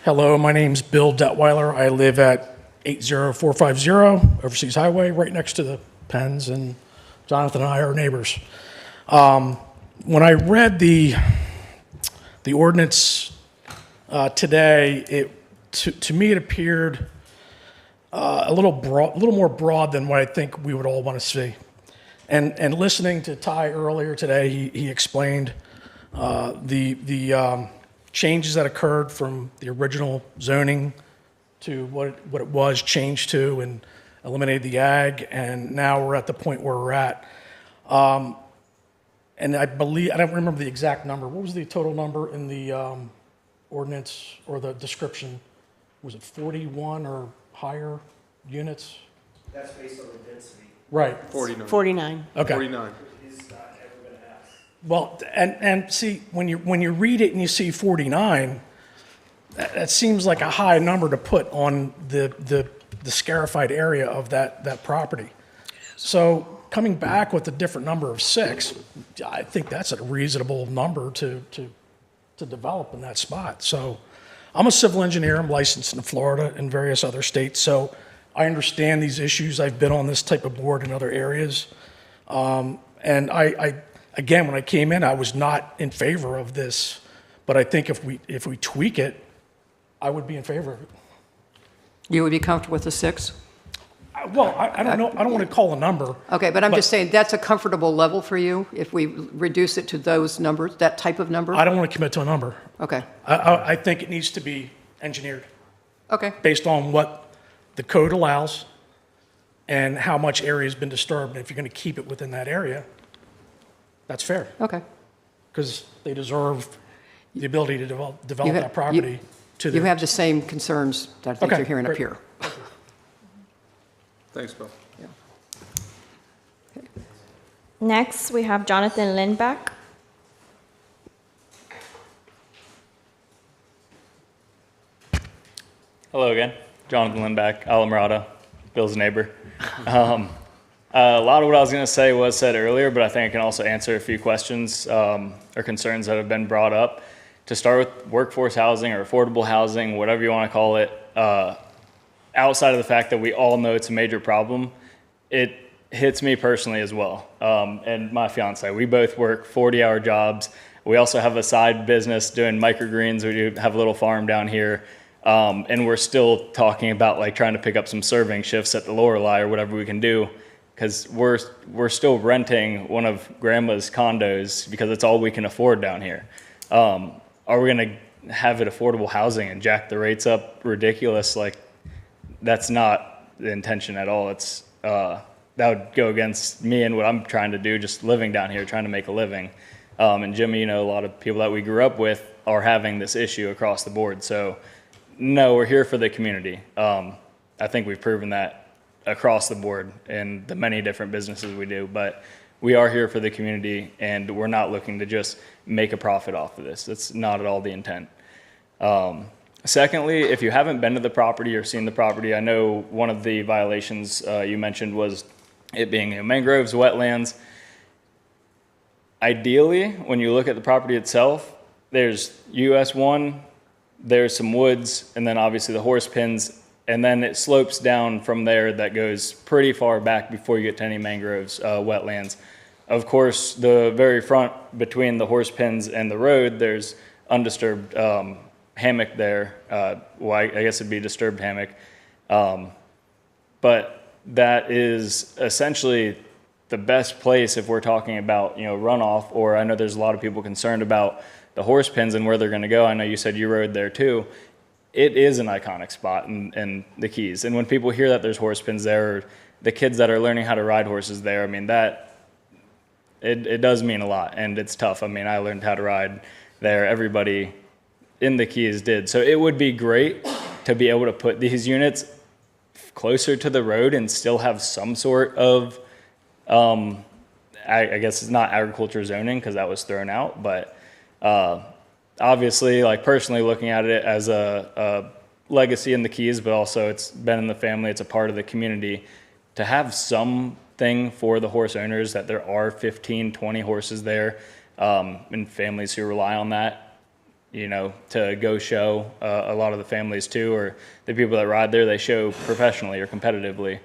Hello, my name's Bill Detweiler. I live at 80450 Overseas Highway, right next to the Pens, and Jonathan and I are neighbors. When I read the ordinance today, to me it appeared a little more broad than what I think we would all want to see. And listening to Ty earlier today, he explained the changes that occurred from the original zoning to what it was changed to, and eliminated the ag, and now we're at the point where we're at. And I don't remember the exact number. What was the total number in the ordinance or the description? Was it 41 or higher units? That's based on the density. Right. 49. Okay. 49. Well, and see, when you read it and you see 49, that seems like a high number to put on the scarified area of that property. So coming back with a different number of 6, I think that's a reasonable number to develop in that spot. So I'm a civil engineer. I'm licensed in Florida and various other states. So I understand these issues. I've been on this type of board in other areas. And I again, when I came in, I was not in favor of this, but I think if we tweak it, I would be in favor of it. You would be comfortable with the 6? Well, I don't know. I don't want to call a number. Okay, but I'm just saying that's a comfortable level for you if we reduce it to those numbers, that type of number? I don't want to commit to a number. Okay. I think it needs to be engineered. Okay, based on what the code allows and how much area has been disturbed. And if you're going to keep it within that area, that's fair, okay. because they deserve the ability to develop You that ha- property to You the. have the same concerns that I think Okay, you're hearing up great. here. Thanks, Bill. Next, we have Jonathan Lindback. Hello again, Jonathan Lindback, Alamorada, Bill's neighbor. A lot of what I was going to say was said earlier, but I think I can also answer a few questions or concerns that have been brought up. To start with workforce housing or affordable housing, whatever you want to call it, outside of the fact that we all know it's a major problem, it hits me personally as well. And my fiance, we both work 40-hour jobs. We also have a side business doing microgreens. We do have a little farm down here. And we're still talking about like trying to pick up some serving shifts at the Lorelei or whatever we can do, because we're still renting one of Grandma's condos because it's all we can afford down here. Are we going to have it affordable housing and jack the rates up ridiculous? Like, that's not the intention at all. It's that would go against me and what I'm trying to do, just living down here, trying to make a living. And Jimmy, you know, a lot of people that we grew up with are having this issue across the board. So no, we're here for the community. I think we've proven that across the board in the many different businesses we do, but we are here for the community and we're not looking to just make a profit off of this. That's not at all the intent. Secondly, if you haven't been to the property or seen the property, I know one of the violations you mentioned was it being mangroves, wetlands. Ideally, when you look at the property itself, there's US 1, there's some woods, and then obviously the horse pens, and then it slopes down from there that goes pretty far back before you get to any mangroves, wetlands. Of course, the very front between the horse pens and the road, there's undisturbed hammock there. Well, I guess it'd be disturbed hammock. But that is essentially the best place if we're talking about, you know, runoff, or I know there's a lot of people concerned about the horse pens and where they're going to go. I know you said you rode there too. It is an iconic spot in the Keys. And when people hear that there's horse pens there, or the kids that are learning how to ride horses there, I mean, it does mean a lot, and it's tough. I mean, I learned how to ride there. Everybody in the Keys did. So it would be great to be able to put these units closer to the road and still have some sort of, I guess it's not agriculture zoning because that was thrown out, but obviously, like personally looking at it as a legacy in the Keys, but also it's been in the family, it's a part of the community, to have something for the horse owners, that there are 15, 20 horses there, and families who rely on that, you know, to go show. A lot of the families too, or the people that ride there, they show professionally or competitively.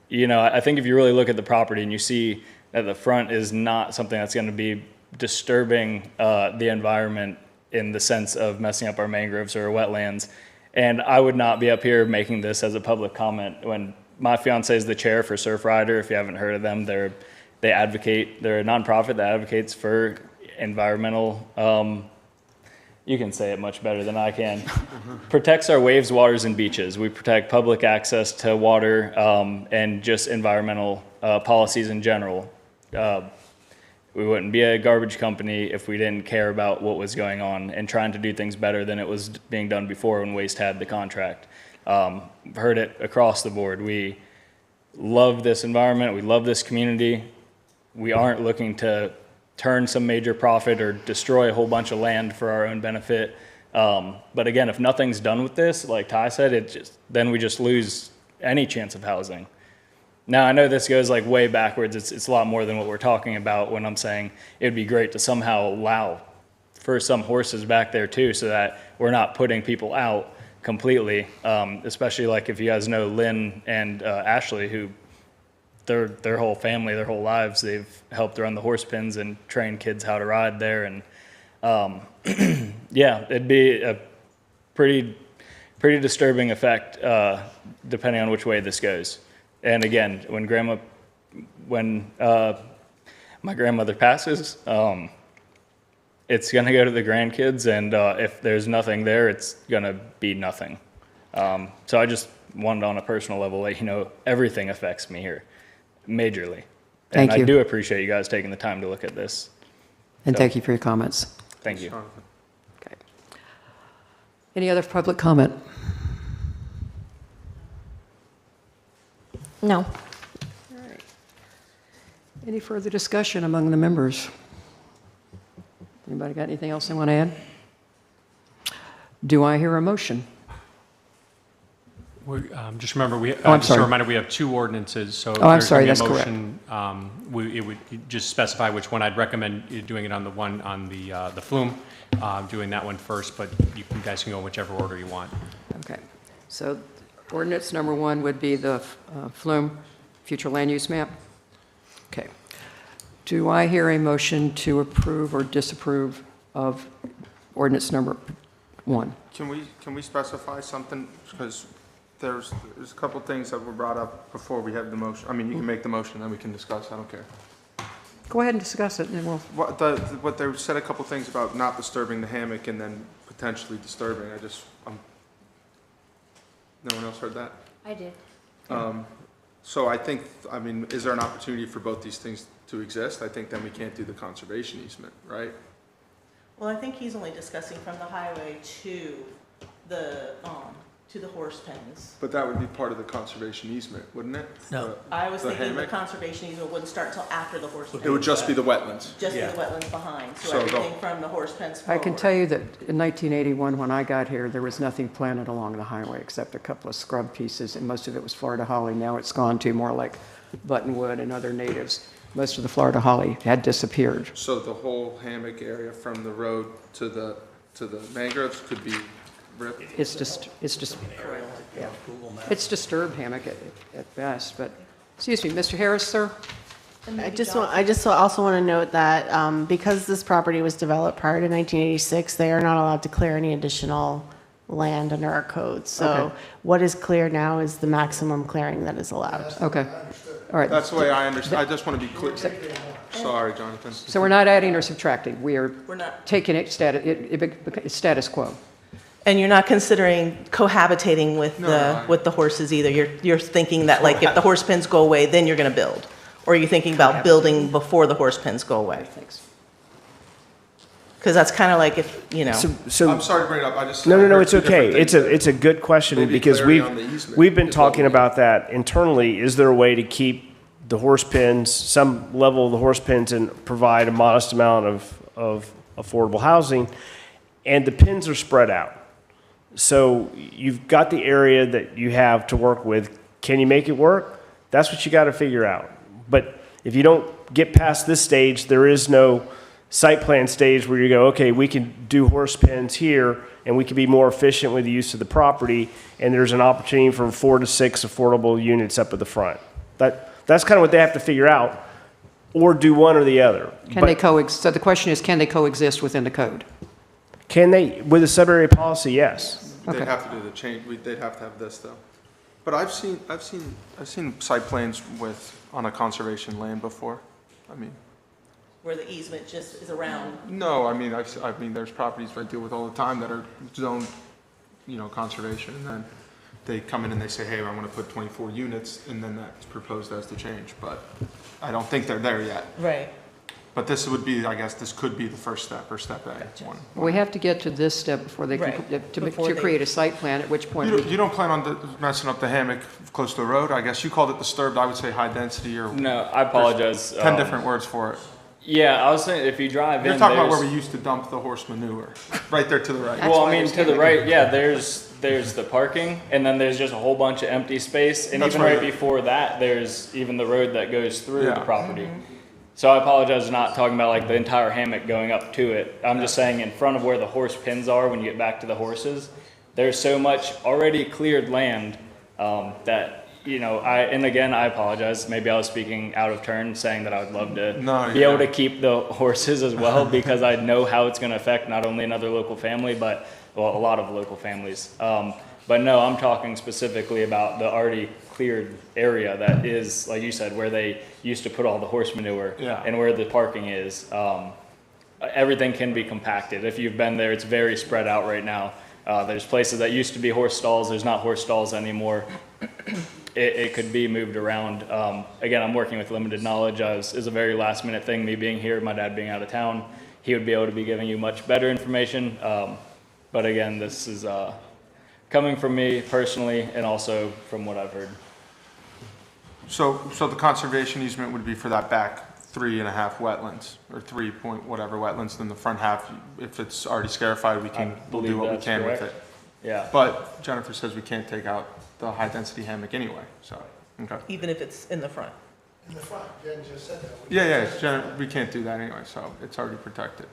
You know, I think if you really look at the property and you see that the front is not something that's going to be disturbing the environment in the sense of messing up our mangroves or our wetlands. And I would not be up here making this as a public comment when my fiance is the chair for Surf Rider. If you haven't heard of them, they're a nonprofit that advocates for environmental, you can say it much better than I can, protects our waves, waters, and beaches. We protect public access to water and just environmental policies in general. We wouldn't be a garbage company if we didn't care about what was going on and trying to do things better than it was being done before when Waste had the contract. Heard it across the board. We love this environment. We love this community. We aren't looking to turn some major profit or destroy a whole bunch of land for our own benefit. But again, if nothing's done with this, like Ty said, then we just lose any chance of housing. Now, I know this goes like way backwards. It's a lot more than what we're talking about when I'm saying it'd be great to somehow allow for some horses back there too, so that we're not putting people out completely, especially like if you guys know Lynn and Ashley, who their whole family, their whole lives, they've helped run the horse pens and train kids how to ride there. And yeah, it'd be a pretty disturbing effect depending on which way this goes. And again, when my grandmother passes, it's going to go to the grandkids, and if there's nothing there, it's going to be nothing. So I just wanted on a personal level, let you know, everything affects me here, majorly. Thank And you. I do appreciate you guys taking the time to look at this. And So- thank you for your comments. Thank you. Okay. Any other public comment? No. Any further discussion among the members? Anybody got anything else they want to add? Do I hear a motion? Just remember, I'm just sorry. a reminder, we have two ordinances, so. Oh, I'm there's sorry, gonna be a that's correct. motion, it would just specify which one. I'd recommend you doing it on the one on the flume, doing that one first, but you guys can go in whichever order you want. Okay. So ordinance number 1 would be the Flume future land use map. Okay. Do I hear a motion to approve or disapprove of ordinance number 1? Can we specify something? Because there's a couple things that were brought up before we have the motion. I mean, you can make the motion, then we can discuss, I don't care. Go ahead and discuss it, and then we'll, What they said a couple things about not disturbing the hammock and then potentially disturbing, no one else heard that? I did. So I think, I mean, is there an opportunity for both these things to exist? I think then we can't do the conservation easement, right? Well, I think he's only discussing from the highway to the horse pens. But that would be part of the conservation easement, wouldn't it? No. I was The thinking the hammock? conservation easement wouldn't start till after the horse pens. It would just be the wetlands. Just Yeah. the wetlands behind, so So the- everything from the horse pens I forward. can tell you that in 1981, when I got here, there was nothing planted along the highway except a couple of scrub pieces, and most of it was Florida holly. Now it's gone to more like buttonwood and other natives. Most of the Florida holly had disappeared. So the whole hammock area from the road to the mangroves could be ripped? It's disturbed hammock at best, but, excuse me, Mr. Harris, sir? I just also want to note that because this property was developed prior to 1986, they are not allowed to clear any additional land under our code. So Okay. what is clear now is the maximum clearing that is allowed. Okay, all right. That's the way I understand. I just want to be clear. Sorry, Jonathan. So we're not adding or subtracting, we're not. taking it status quo. And you're not considering cohabitating with No, with the horses either? You're thinking that like if the horse pens go away, then you're gonna build? Or are you thinking about building before the horse pens go away? Thanks. Because that's kind of like if, So I'm sorry to bring it up. I just. No, it's okay. It's a good question Maybe because clarity on the easement we've been is what we talking need. about that internally. Is there a way to keep the horse pens, some level of the horse pens, and provide a modest amount of affordable housing? And the pens are spread out. So you've got the area that you have to work with. Can you make it work? That's what you got to figure out. But if you don't get past this stage, there is no site plan stage where you go, okay, we can do horse pens here and we can be more efficient with the use of the property, and there's an opportunity for 4 to 6 affordable units up at the front. That's kind of what they have to figure out, or do one or the other. Can they coexist? So the question is, can they coexist within the code? Can they, with a sub-area policy, yes. Okay. They'd have to do the change. They'd have to have this though. But I've seen site plans on a conservation land before. I mean, where the easement just is around. no, I mean, there's properties I deal with all the time that are zoned, conservation, and then they come in and they say, hey, I want to put 24 units, and then that's proposed as the change, but I don't think they're there yet. Right. But this would be, I guess, this could be the first step, or step A. One. We have to get to this step before they can, Right. to Before they- create a site plan, at which point. You don't plan on messing up the hammock close to the road? I guess you called it disturbed, I would say high density, or No, I apologize. 10 different words for it. Yeah, I was saying if you drive You're in, talking about where there's- we used to dump the horse manure, right there to the right. Well, I mean, to the right, yeah, there's the parking, and then there's just a whole bunch of empty space, and That's even right right. before that, there's even the road that goes through the Yeah. property. So I apologize for not talking about like the entire hammock going up to it. I'm just saying in front of where the horse pens are when you get back to the horses, there's so much already cleared land that, and again, I apologize. Maybe I was speaking out of turn saying that I would love to No, be yeah. able to keep the horses as well because I know how it's going to affect not only another local family, but a lot of local families. But no, I'm talking specifically about the already cleared area that is, like you said, where they used to put all the horse manure Yeah. and where the parking is. everything can be compacted. If you've been there, it's very spread out right now. There's places that used to be horse stalls, there's not horse stalls anymore. It could be moved around. Again, I'm working with limited knowledge. It's a very last minute thing, me being here, my dad being out of town. He would be able to be giving you much better information. But again, this is coming from me personally and also from what I've heard. So the conservation easement would be for that back 3.5 wetlands, or 3 point whatever wetlands, then the front half, if it's already scarified, we'll do what we that's can with correct. it. Yeah. But Jennifer says we can't take out the high-density hammock anyway, so, okay. Even if it's in the front. In the front, Jen just said that. Yeah, we can't do that anyway, so it's already protected.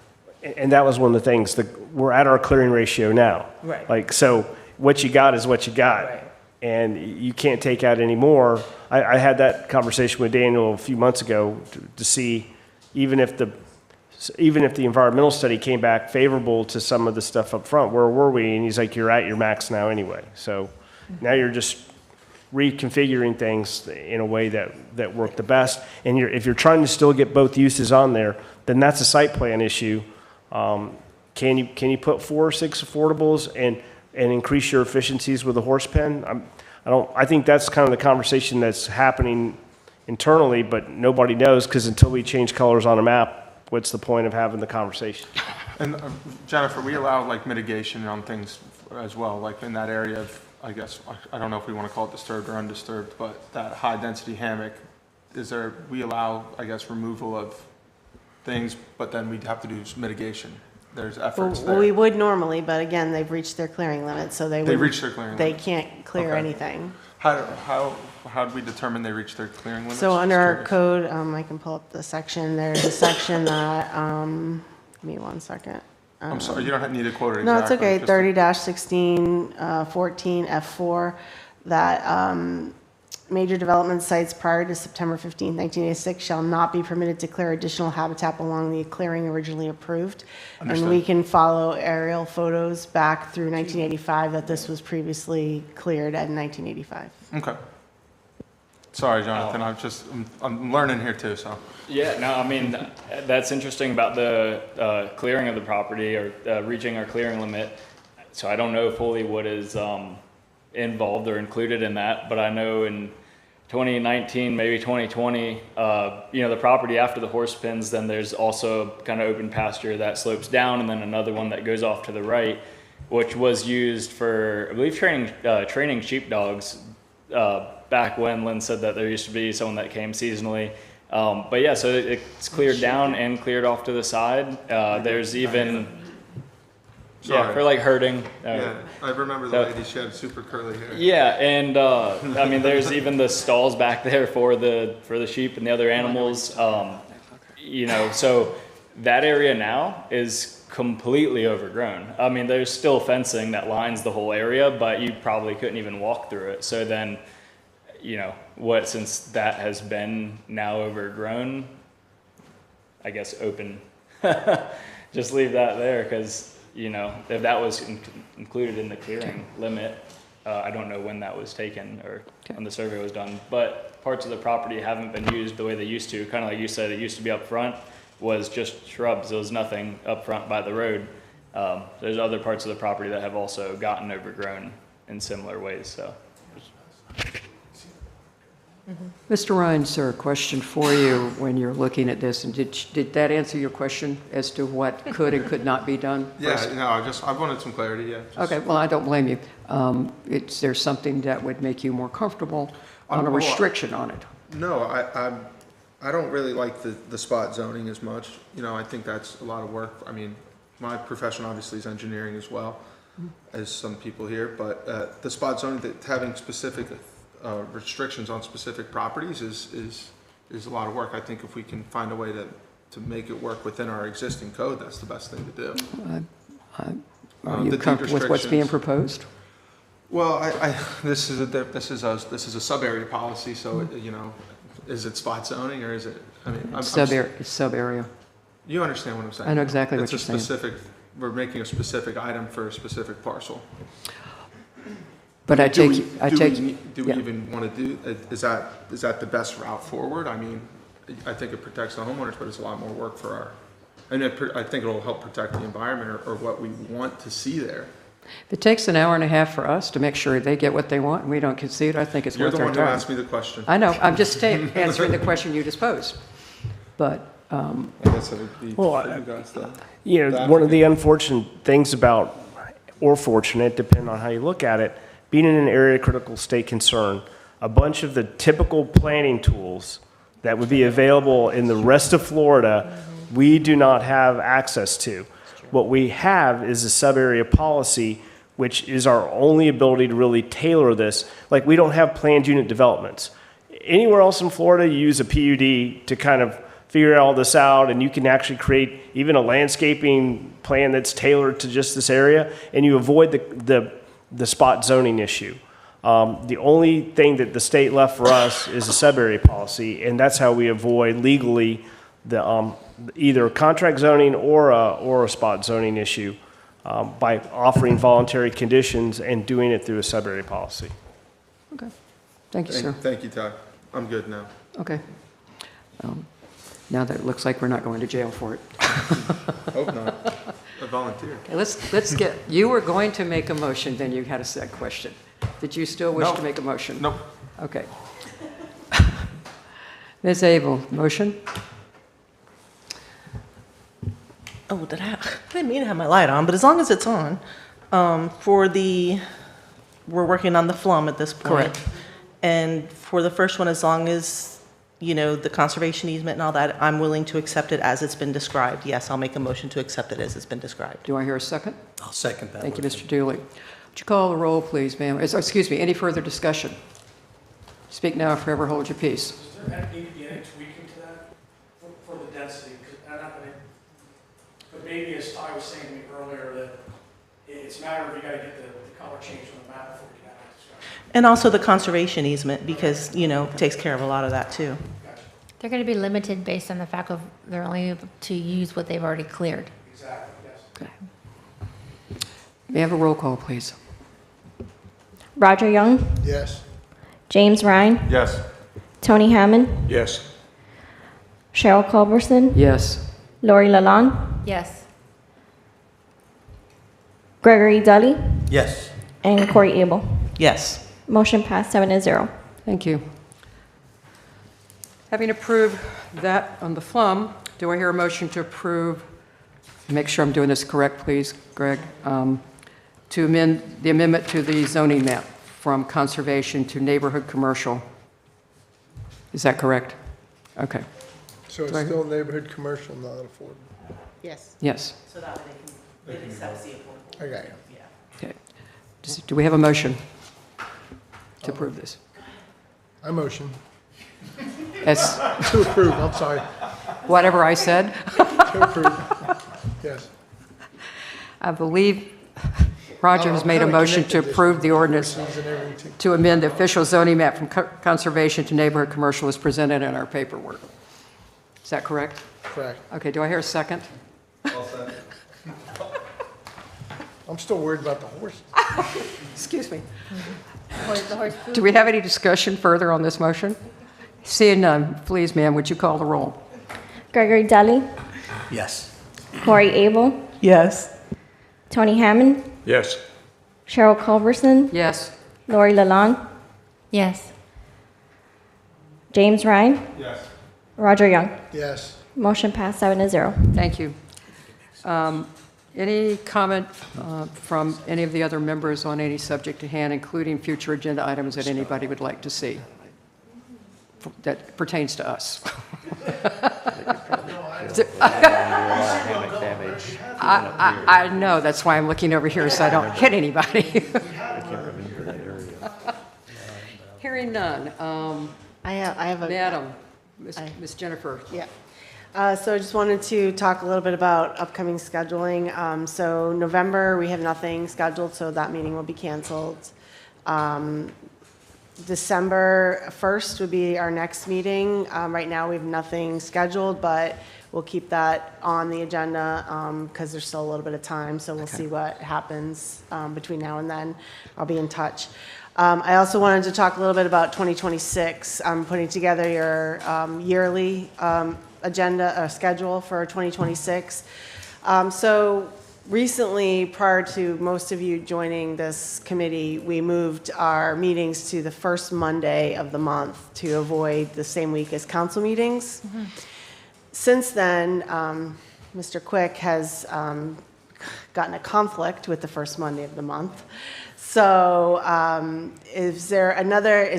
And that was one of the things, we're at our clearing ratio now. Right. Like, so what you got is what you got. Right. And you can't take out any more. I had that conversation with Daniel a few months ago to see, even if the environmental study came back favorable to some of the stuff up front, where were we? And he's like, you're at your max now anyway. So now you're just reconfiguring things in a way that work the best. And if you're trying to still get both uses on there, then that's a site plan issue. Can you put 4 or 6 affordables and increase your efficiencies with a horse pen? I think that's kind of the conversation that's happening internally, but nobody knows, because until we change colors on a map, what's the point of having the conversation? And Jennifer, we allow like mitigation on things as well, like in that area of, I guess, I don't know if we want to call it disturbed or undisturbed, but that high-density hammock, we allow, I guess, removal of things, but then we'd have to do mitigation. There's efforts there. Well, we would normally, but again, they've reached their clearing limit, so They've reached their clearing they limit. can't clear Okay. anything. How do we determine they reached their clearing limits? So under Just our curious. code, I can pull up the section, there's a section that, give me 1 second. I'm sorry, you don't need to quote it No, exactly. it's okay, just- 30-16, 14, F4, that major development sites prior to September 15, 1986 shall not be permitted to clear additional habitat along the clearing originally approved. And we Understood. can follow aerial photos back through 1985 that this was previously cleared in 1985. Okay. Sorry, Jonathan, I'm learning here too, so. Yeah, no, I mean, that's interesting about the clearing of the property or reaching our clearing limit. So I don't know fully what is involved or included in that, but I know in 2019, maybe 2020, the property after the horse pens, then there's also kind of open pasture that slopes down, and then another one that goes off to the right, which was used for, I believe, training sheepdogs. Back when Lynn said that there used to be someone that came seasonally. But yeah, so it's cleared down and cleared off to the side. There's even, Sorry. for like herding. Yeah, I remember the lady, she had super curly hair. Yeah, and I mean, there's even the stalls back there for the sheep and the other animals. So that area now is completely overgrown. I mean, there's still fencing that lines the whole area, but you probably couldn't even walk through it. So then, since that has been now overgrown, I guess open, just leave that there, because, if that was included in the clearing limit, I don't know when that was taken or when the survey was done, but parts of the property haven't been used the way they used to. Kind of like you said, it used to be up front, was just shrubs. There was nothing up front by the road. There's other parts of the property that have also gotten overgrown in similar ways, so. Mr. Ryan, sir, a question for you when you're looking at this, and did that answer your question as to what could and could not be done? Yeah, no, I wanted some clarity, yeah. Okay, well, I don't blame you. Is there something that would make you more comfortable on a Well, restriction on it? No, I don't really like the spot zoning as much. I think that's a lot of work. I mean, my profession obviously is engineering as well, as some people here, but the spot zoning, having specific restrictions on specific properties is a lot of work. I think if we can find a way to make it work within our existing code, that's the best thing to do. Are you the comfortable with what's being restrictions- proposed? Well, this is a sub-area policy, so is it spot zoning or is it? I mean, It's sub-area. You understand what I'm saying? I know exactly what It's you're a saying. specific. We're making a specific item for a specific parcel. But I Do take, we yeah. even want to do? Is that the best route forward? I mean, I think it protects the homeowners, but it's a lot more work for And I think it'll help protect the environment or what we want to see there. If it takes an hour and a half for us to make sure they get what they want and we don't concede, I think it's You're worth the our one who time. asked me the question. I know, I'm just answering the question you just posed. But, I guess it would be Well, for you guys to. You know, one of the unfortunate things about, or fortunate, depending on how you look at it, being in an area of critical state concern, a bunch of the typical planning tools that would be available in the rest of Florida, we do not have access to. What we have is a sub-area policy, which is our only ability to really tailor this. Like, we don't have planned unit developments. Anywhere else in Florida, you use a PUD to kind of figure all this out, and you can actually create even a landscaping plan that's tailored to just this area, and you avoid the spot zoning issue. The only thing that the state left for us is a sub-area policy, and that's how we avoid legally the either contract zoning or a spot zoning issue by offering voluntary conditions and doing it through a sub-area policy. okay. Thank you, sir. Thank you, Todd. I'm good now. Okay. Now that it looks like we're not going to jail for it. Hope not. I volunteered. Okay, let's get, you were going to make a motion, then you had a set question. Did you still wish No. to make a motion? Nope. Okay. Ms. Abel, motion? Oh, I didn't mean to have my light on, but as long as it's on, we're working on the FLUM at this point. Correct. And for the first one, as long as, you know, the conservation easement and all that, I'm willing to accept it as it's been described. Yes, I'll make a motion to accept it as it's been described. Do I hear a second? I'll second that. Thank you, Mr. Dooley. Would you call the roll, please, ma'am? Excuse me, any further discussion? Speak now or forever hold your peace. Does there need to be any tweaking to that for the density? But maybe as Ty was saying to me earlier, that it's a matter of you got to get the color changed on the map before we can have that discussion. And also the conservation easement, because, you know, takes care of a lot of that too. They're going to be limited based on the fact of they're only able to use what they've already cleared. Exactly, yes. Okay. May I have a roll call, please? Roger Young, Yes. James Ryan, Yes. Tony Hammond, Yes. Cheryl Culberson, Yes. Lori Lalonde, Yes. Gregory Dully, Yes. and Corey Abel. Yes. Motion passed 7-0. Thank you. Having approved that on the FLUM, do I hear a motion to approve, make sure I'm doing this correct, please, Greg, to amend the amendment to the zoning map from conservation to neighborhood commercial? Is that correct? Okay, So it's Do I- still neighborhood commercial, not affordable? Yes. yes, So that way it accepts the affordable. I got you. okay. Do we have a motion to approve this? I motion As, to approve, I'm sorry, whatever I said? to approve. Yes. I believe Roger has made a Kinda motion to connected this approve the ordinance Versus and everything. to amend the official zoning map from conservation to neighborhood commercial as presented in our paperwork. Is that correct? Correct. Okay, do I hear a second? I'm still worried about the horses. Excuse me. The horse food. Do we have any discussion further on this motion? Seeing none, please, ma'am, would you call the roll? Gregory Dully, Yes. Corey Abel, Yes. Tony Hammond, Yes. Cheryl Culberson, Yes. Lori Lalonde, Yes. James Ryan, Yes. Roger Young. Yes. Motion passed 7-0. Thank you. Any comment from any of the other members on any subject at hand, including future agenda items that anybody would like to see that pertains to us? I know, that's why I'm looking over here so I don't hit anybody. Hearing none. I have a. Madam, Miss Jennifer. Yeah. So I just wanted to talk a little bit about upcoming scheduling. So November, we have nothing scheduled, so that meeting will be canceled. December 1st would be our next meeting. Right now, we have nothing scheduled, but we'll keep that on the agenda because there's still a little bit of time, so we'll see what happens between now and then. I'll be in touch. I also wanted to talk a little bit about 2026. I'm putting together your yearly agenda, schedule for 2026. So recently, prior to most of you joining this committee, we moved our meetings to the first Monday of the month to avoid the same week as council meetings. Since then, Mr. Quick has gotten a conflict with the first Monday of the month. So is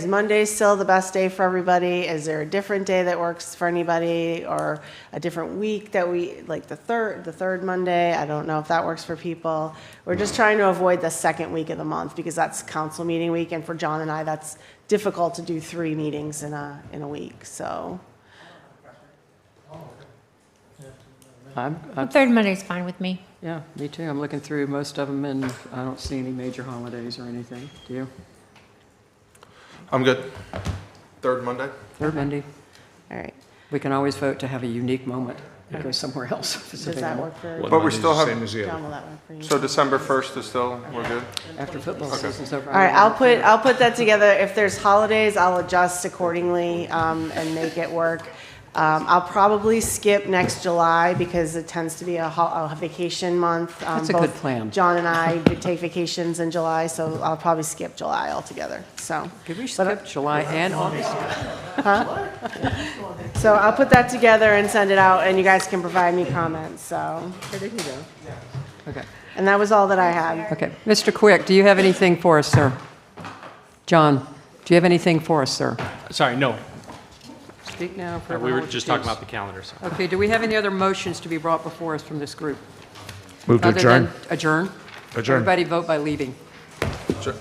Monday still the best day for everybody? Is there a different day that works for anybody, or a different week that like the third Monday? I don't know if that works for people. We're just trying to avoid the second week of the month because that's council meeting week, and for John and I, that's difficult to do 3 meetings in a week, so. I'm, Third Monday's fine with me. yeah, me too. I'm looking through most of them, and I don't see any major holidays or anything. Do you? I'm good. Third Monday? Third Monday. All right. We can always vote to have a unique moment and go somewhere else. if it's Does that available. work for But we still have, John? Will that work for you? so December 1st is still, we're good? After football season's over. All right, I'll put that together. If there's holidays, I'll adjust accordingly and make it work. I'll probably skip next July because it tends to be a vacation month. That's a good plan. John and I take vacations in July, so I'll probably skip July altogether. So, Could we skip July and August? so I'll put that together and send it out, and you guys can provide me comments. So, Okay. and that was all that I had. Okay. Mr. Quick, do you have anything for us, sir? John, do you have anything for us, sir? Sorry, no. Speak now for We were everyone, just please. talking about the calendar. So. Okay, do we have any other motions to be brought before us from this group? Move to Other adjourn. than adjourn? Adjourn. Everybody vote by leaving. Sure.